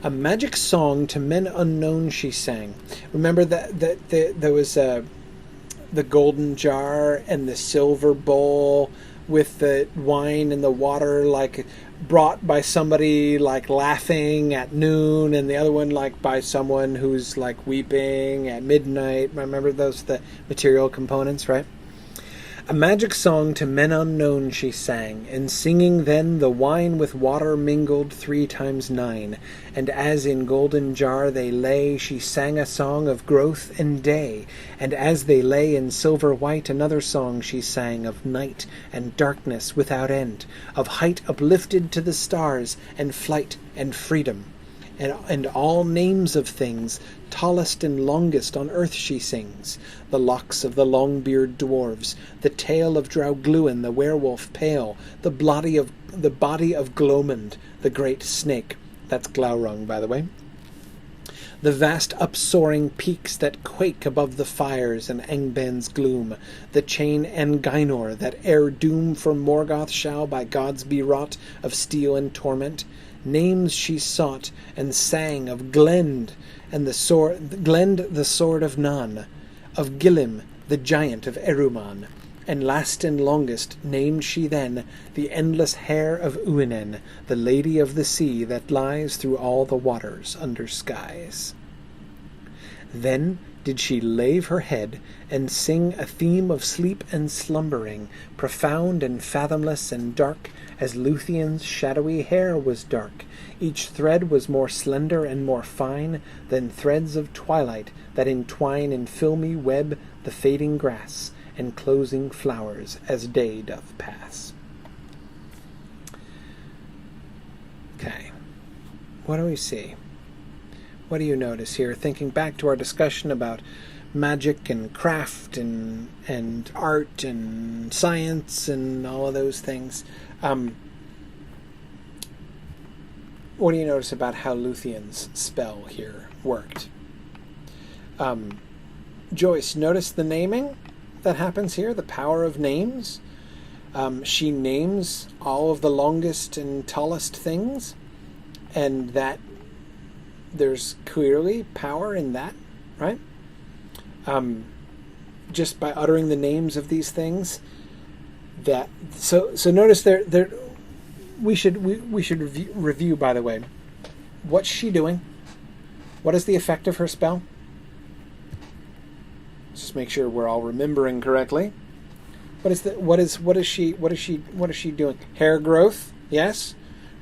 A magic song to men unknown she sang. Remember that there was the golden jar and the silver bowl with the wine and the water, like brought by somebody like laughing at noon, and the other one like by someone who's like weeping at midnight. Remember those, the material components, right? A magic song to men unknown she sang, and singing then the wine with water mingled 3 times 9. And as in golden jar they lay, she sang a song of growth and day. And as they lay in silver white, another song she sang of night and darkness without end, of height uplifted to the stars, and flight and freedom. And all names of things, tallest and longest on earth she sings, the locks of the long-beard dwarves, the tail of Draugluin, the werewolf pale, the body of Glomund, the great snake, that's Glaurung, by the way, the vast upsoaring peaks that quake above the fires and Angben's gloom, the chain Angainor, that ere doom from Morgoth shall by gods be wrought of steel and torment. Names she sought and sang of Glend and the sword of Nan, of Gillim, the giant of Eruman, and last and longest named she then the endless hair of Uinen, the lady of the sea that lies through all the waters under skies. Then did she lave her head and sing a theme of sleep and slumbering, profound and fathomless and dark, as Luthien's shadowy hair was dark. Each thread was more slender and more fine than threads of twilight that entwine in filmy web the fading grass and closing flowers as day doth pass. Okay, what do we see? What do you notice here? Thinking back to our discussion about magic and craft and art and science and all of those things. What do you notice about how Luthien's spell here worked? Joyce, notice the naming that happens here, the power of names. She names all of the longest and tallest things, and that there's clearly power in that, right? Just by uttering the names of these things. So notice there we should review, by the way. What's she doing? What is the effect of her spell? Just make sure we're all remembering correctly. What is she doing? Hair growth, yes,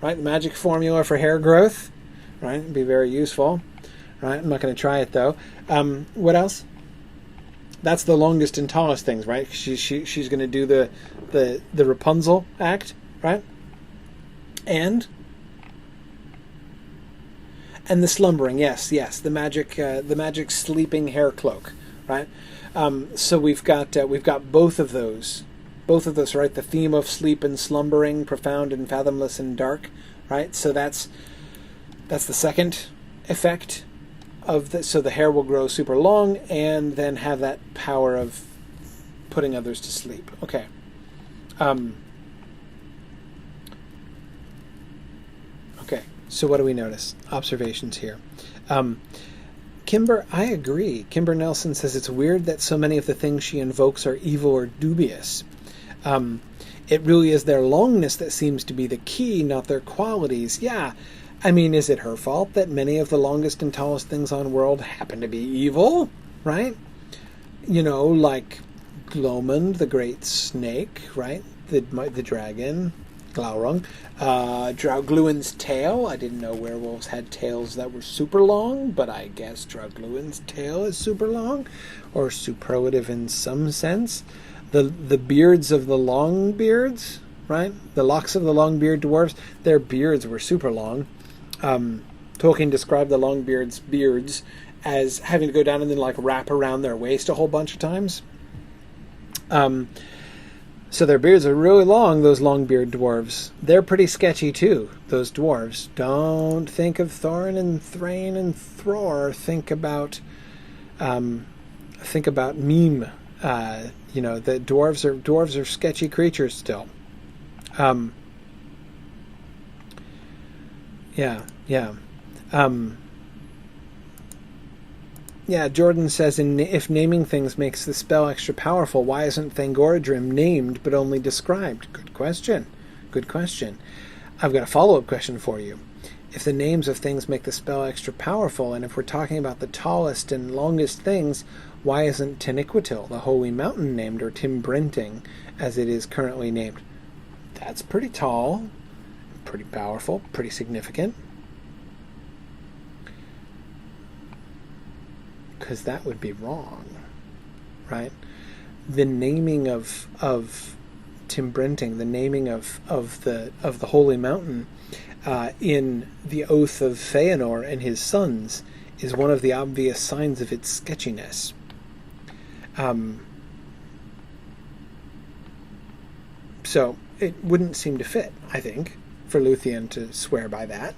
right? The magic formula for hair growth, right? It'd be very useful, right? I'm not going to try it though. What else? That's the longest and tallest things, right? She's going to do the Rapunzel act, right? And the slumbering, yes, the magic sleeping hair cloak, right? So we've got both of those, right? The theme of sleep and slumbering, profound and fathomless and dark, right? So that's the second effect of the. So the hair will grow super long and then have that power of putting others to sleep. Okay. Okay. So what do we notice? Observations here. Kimber, I agree. Kimber Nelson says it's weird that so many of the things she invokes are evil or dubious. It really is their longness that seems to be the key, not their qualities. Yeah, I mean, is it her fault that many of the longest and tallest things on world happen to be evil, right? You know, like Glomund, the great snake, right? The dragon, Glaurung. Draugluin's tail. I didn't know werewolves had tails that were super long, but I guess Draugluin's tail is super long, or superlative in some sense. The beards of the Longbeards, right? The locks of the Longbeard dwarves, their beards were super long. Tolkien described the Longbeards' beards as having to go down and then like wrap around their waist a whole bunch of times. So their beards are really long, those Longbeard dwarves. They're pretty sketchy too, those dwarves. Don't think of Thorin and Thrain and Thror. Think about Meme. You know, the dwarves are sketchy creatures still. Jordan says, if naming things makes the spell extra powerful, why isn't Thangorodrim named but only described? Good question. I've got a follow-up question for you. If the names of things make the spell extra powerful, and if we're talking about the tallest and longest things, why isn't Taniquetil, the holy mountain, named, or Timbrenting, as it is currently named? That's pretty tall, pretty powerful, pretty significant. Because that would be wrong, right? The naming of Timbrenting, the naming of the holy mountain in the Oath of Feanor and his sons is one of the obvious signs of its sketchiness. So it wouldn't seem to fit, I think, for Luthien to swear by that.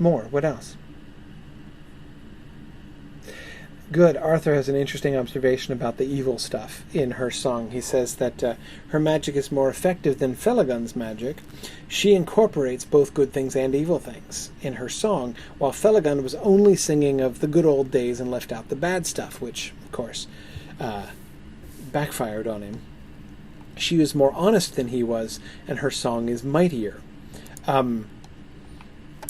More. What else? Good. Arthur has an interesting observation about the evil stuff in her song. He says that her magic is more effective than Felagund's magic. She incorporates both good things and evil things in her song, while Felagund was only singing of the good old days and left out the bad stuff, which, of course, backfired on him. She was more honest than he was, and her song is mightier. And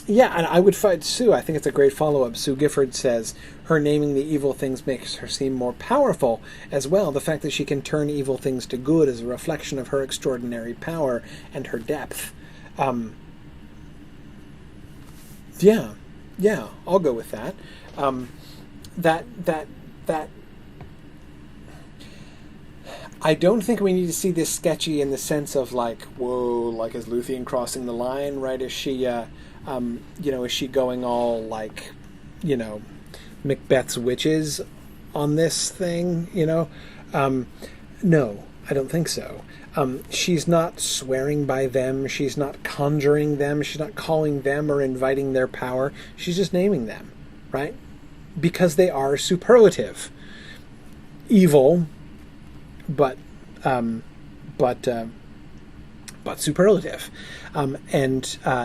I would fight Sue. I think it's a great follow-up. Sue Gifford says her naming the evil things makes her seem more powerful as well. The fact that she can turn evil things to good is a reflection of her extraordinary power and her depth. I'll go with that. That I don't think we need to see this sketchy in the sense of like, whoa, like is Luthien crossing the line, right? Is she, is she going all like, Macbeth's witches on this thing, No, I don't think so. She's not swearing by them. She's not conjuring them. She's not calling them or inviting their power. She's just naming them, right? Because they are superlative. Evil, but superlative.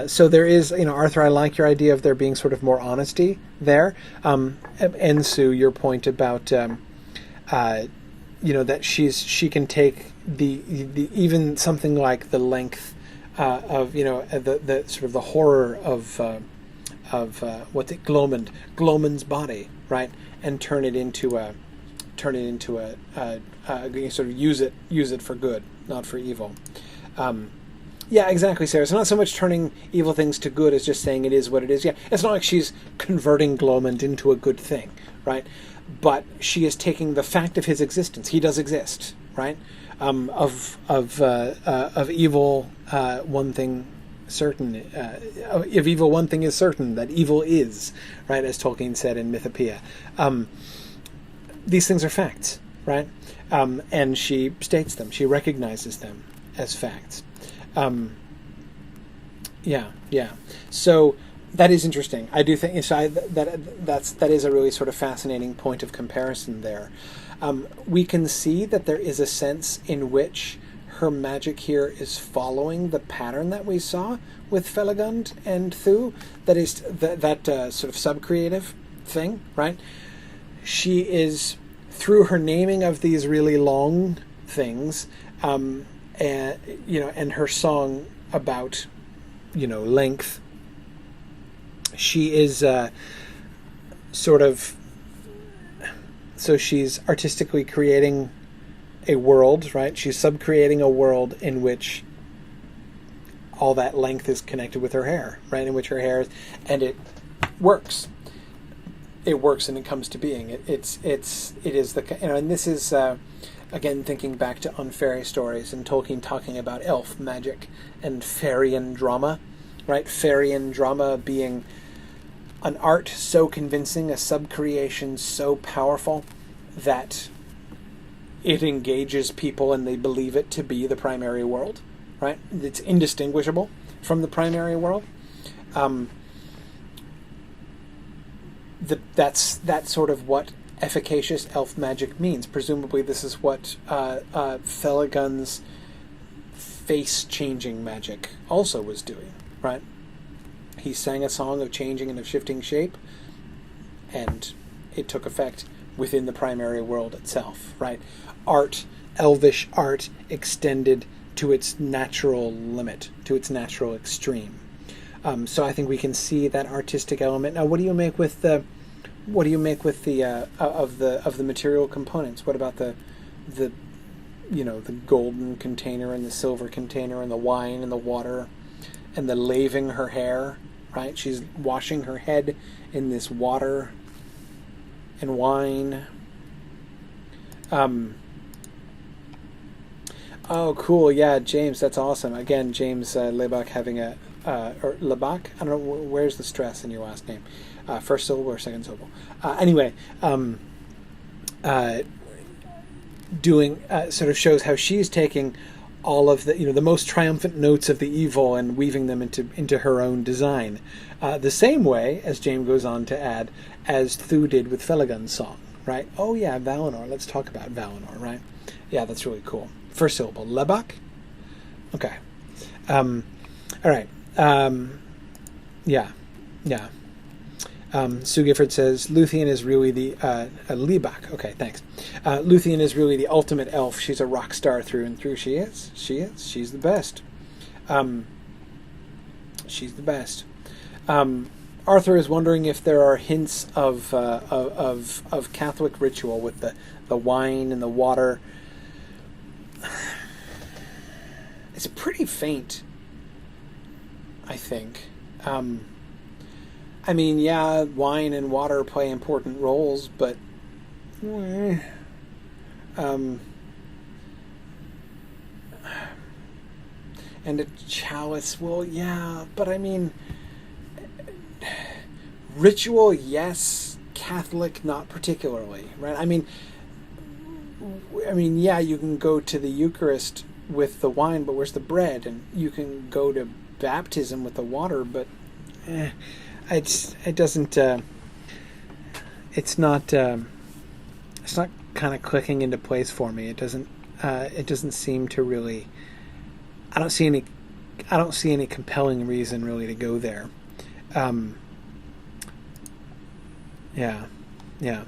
So there is, Arthur, I like your idea of there being sort of more honesty there. And Sue, your point about, that she can take the even something like the length of, the sort of the horror of Glomund's body, right, and turn it into a sort of use it for good, not for evil. Yeah, exactly, Sarah. It's not so much turning evil things to good as just saying it is what it is. Yeah, it's not like she's converting Glomund into a good thing, right? But she is taking the fact of his existence. He does exist, right? Of evil, one thing certain. Of evil, one thing is certain, that evil is, right? As Tolkien said in Mythopoeia. These things are facts, right? And she states them. She recognizes them as facts. So That is interesting. I do think so. That is a really sort of fascinating point of comparison there. We can see that there is a sense in which her magic here is following the pattern that we saw with Felagund and Thu. That is that sort of sub-creative thing, right? She is, through her naming of these really long things, and her song about length. She is so she's artistically creating a world, right? She's sub-creating a world in which all that length is connected with her hair, right? In which her hair is, and it works. It works and it comes to being. It is the, and this is again thinking back to Unfairy Stories and Tolkien talking about elf magic and Fairy-an drama, right? Fairy-an drama being an art so convincing, a sub-creation so powerful that it engages people and they believe it to be the primary world, right? It's indistinguishable from the primary world. That's sort of what efficacious elf magic means. Presumably this is what Felagund's face-changing magic also was doing, right? He sang a song of changing and of shifting shape, and it took effect within the primary world itself, right? Art, elvish art, extended to its natural limit, to its natural extreme. So I think we can see that artistic element. Now, what do you make with the of the material components? What about the golden container and the silver container and the wine and the water and the laving her hair, right? She's washing her head in this water and wine. Oh, cool. Yeah, James, that's awesome. Again, James Lebach having a or Lebach? I don't know, where's the stress in your last name? First syllable or second syllable? Anyway, doing sort of shows how she's taking all of the most triumphant notes of the evil and weaving them into her own design, the same way, as James goes on to add, as Thu did with Felagund's song, right? Oh yeah, Valinor. Let's talk about Valinor, right? Yeah, that's really cool. First syllable, Lebach. Okay. All right. Yeah. Sue Gifford says Luthien is really the Lebach. Okay, thanks. Luthien is really the ultimate elf. She's a rock star through and through. She is. She's the best. She's the best. Arthur is wondering if there are hints of Catholic ritual with the wine and the water. It's pretty faint, I think. I mean, yeah, wine and water play important roles, but and a chalice, well, yeah, but I mean, ritual, yes, Catholic, not particularly, right? I mean, yeah, you can go to the Eucharist with the wine, but where's the bread? And you can go to baptism with the water, but it doesn't. It's not kind of clicking into place for me. It doesn't seem to really. I don't see any compelling reason really to go there. Yeah. Yeah.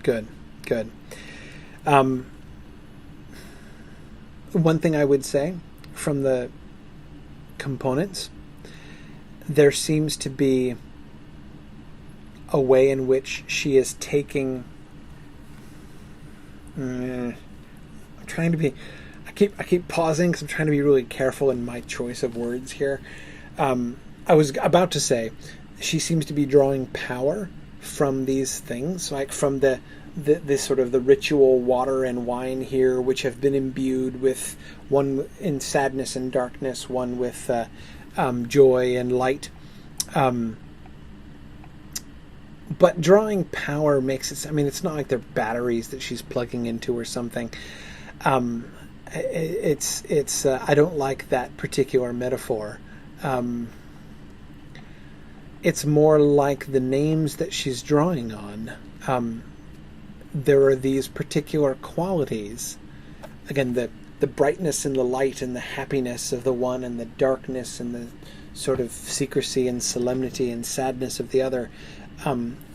Good. One thing I would say from the components, there seems to be a way in which she is taking. I'm trying to be. I keep pausing because I'm trying to be really careful in my choice of words here. I was about to say she seems to be drawing power from these things, like from the sort of the ritual water and wine here, which have been imbued with one in sadness and darkness, one with joy and light. But drawing power makes it. I mean, it's not like they're batteries that she's plugging into or something. it's I don't like that particular metaphor. It's more like the names that she's drawing on. There are these particular qualities. Again, the brightness and the light and the happiness of the one, and the darkness and the sort of secrecy and solemnity and sadness of the other,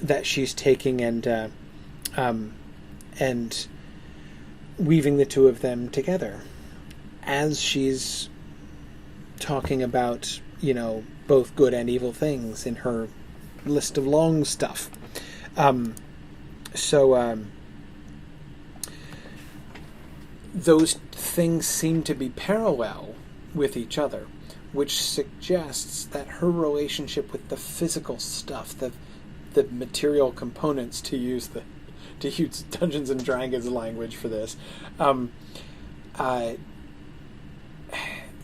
that she's taking and weaving the two of them together as she's talking about, both good and evil things in her list of long stuff. Those things seem to be parallel with each other, which suggests that her relationship with the physical stuff, the material components, to use Dungeons and Dragons language for this,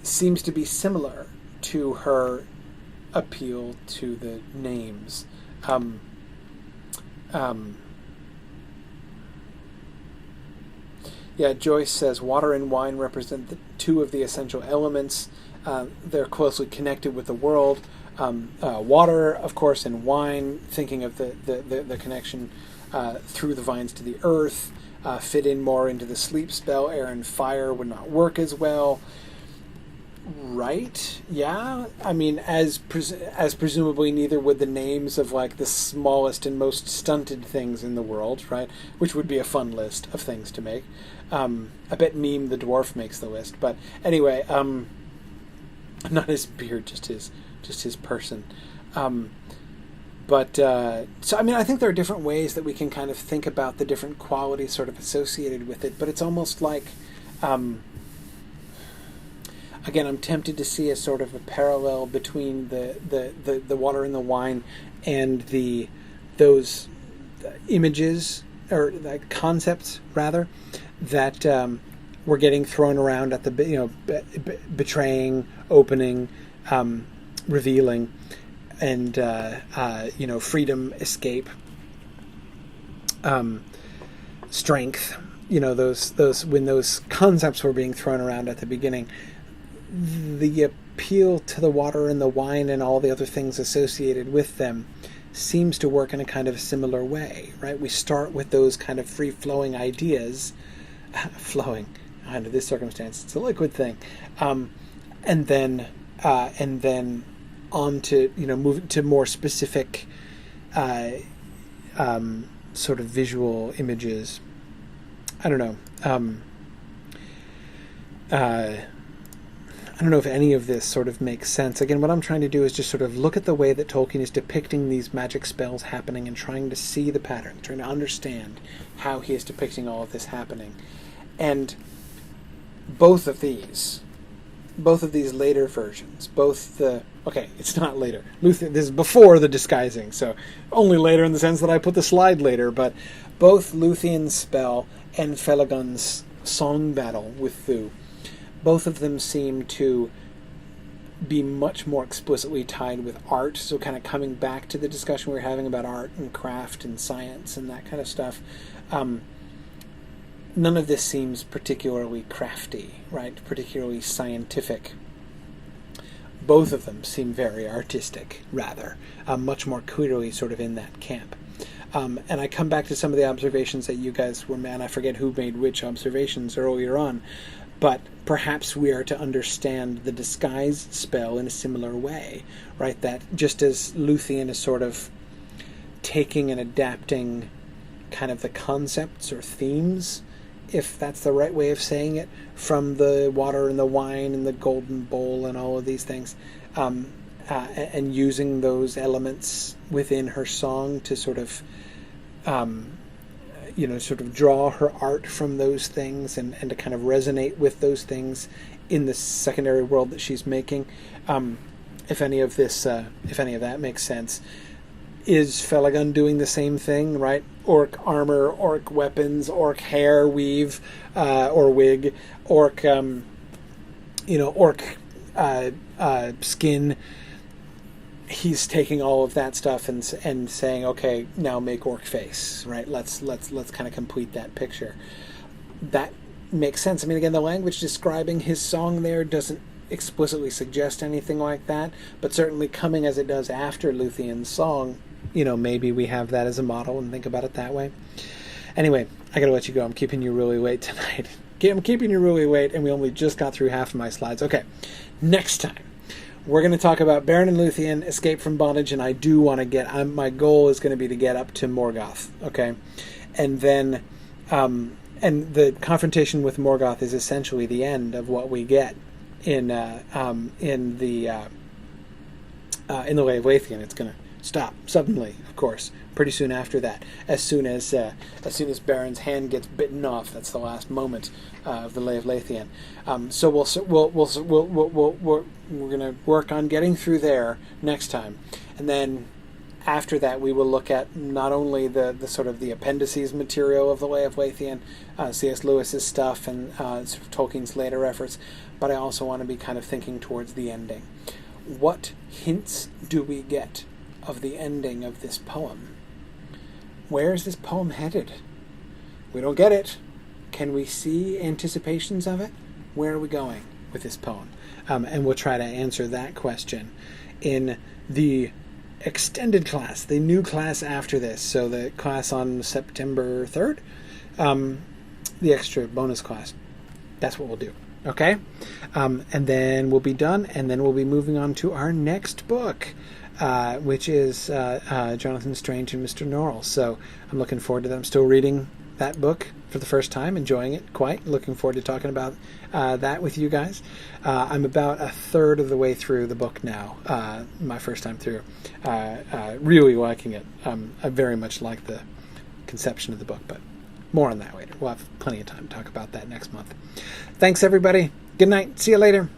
seems to be similar to her appeal to the names. Joyce says water and wine represent two of the essential elements. They're closely connected with the world. Water, of course, and wine, thinking of the connection through the vines to the earth, fit in more into the sleep spell. Air and fire would not work as well. Right? Yeah. I mean, as presumably neither would the names of like the smallest and most stunted things in the world, right? Which would be a fun list of things to make. I bet Meme the dwarf makes the list, but anyway, not his beard, just his person. So I mean, I think there are different ways that we can kind of think about the different qualities sort of associated with it, but it's almost like, again, I'm tempted to see a sort of a parallel between the water and the wine and those images, or like concepts rather, that were getting thrown around at the betraying, opening, revealing, and freedom, escape, strength. Those when those concepts were being thrown around at the beginning, the appeal to the water and the wine and all the other things associated with them seems to work in a kind of similar way, right? We start with those kind of free-flowing ideas, flowing under this circumstance, it's a liquid thing, and then on to move to more specific sort of visual images. I don't know. I don't know if any of this sort of makes sense. Again, what I'm trying to do is just sort of look at the way that Tolkien is depicting these magic spells happening and trying to see the pattern, trying to understand how he is depicting all of this happening. And both of these later versions, it's not later. This is before the disguising, so only later in the sense that I put the slide later, but both Lúthien's spell and Felagund's song battle with Thu, both of them seem to be much more explicitly tied with art, so kind of coming back to the discussion we were having about art and craft and science and that kind of stuff. None of this seems particularly crafty, right? Particularly scientific. Both of them seem very artistic, rather. Much more clearly sort of in that camp. And I come back to some of the observations that you guys were, I forget who made which observations earlier on, but perhaps we are to understand the disguise spell in a similar way, right? That just as Lúthien is sort of taking and adapting kind of the concepts or themes, if that's the right way of saying it, from the water and the wine and the golden bowl and all of these things, and using those elements within her song to sort of draw her art from those things and to kind of resonate with those things in the secondary world that she's making. If any of that makes sense. Is Felagund doing the same thing, right? Orc armor, orc weapons, orc hair weave, or wig, orc skin. He's taking all of that stuff and saying, okay, now make orc face, right? Let's kind of complete that picture. That makes sense. I mean, again, the language describing his song there doesn't explicitly suggest anything like that, but certainly coming as it does after Luthien's song, maybe we have that as a model and think about it that way. Anyway, I gotta let you go. I'm keeping you really late tonight. I'm keeping you really late, and we only just got through half of my slides. Okay, next time, we're going to talk about Beren and Luthien, escape from bondage, and I do want to get, my goal is going to be to get up to Morgoth, okay? And then, and the confrontation with Morgoth is essentially the end of what we get in the Lay of Leithian. It's going to stop suddenly, of course, pretty soon after that. As soon as Beren's hand gets bitten off, that's the last moment of the Lay of Leithian. So we're going to work on getting through there next time, and then after that we will look at not only the sort of the appendices material of the Lay of Leithian, C.S. Lewis's stuff and sort of Tolkien's later efforts, but I also want to be kind of thinking towards the ending. What hints do we get of the ending of this poem? Where is this poem headed? We don't get it. Can we see anticipations of it? Where are we going with this poem? And we'll try to answer that question in the extended class, the new class after this. So the class on September 3rd, the extra bonus class. That's what we'll do. Okay? And then we'll be done, and then we'll be moving on to our next book, which is Jonathan Strange and Mr. Norrell. So I'm looking forward to that. I'm still reading that book for the first time, enjoying it quite. Looking forward to talking about that with you guys. I'm about a third of the way through the book now, my first time through. Really liking it. I very much like the conception of the book, but more on that later. We'll have plenty of time to talk about that next month. Thanks, everybody. Good night. See you later.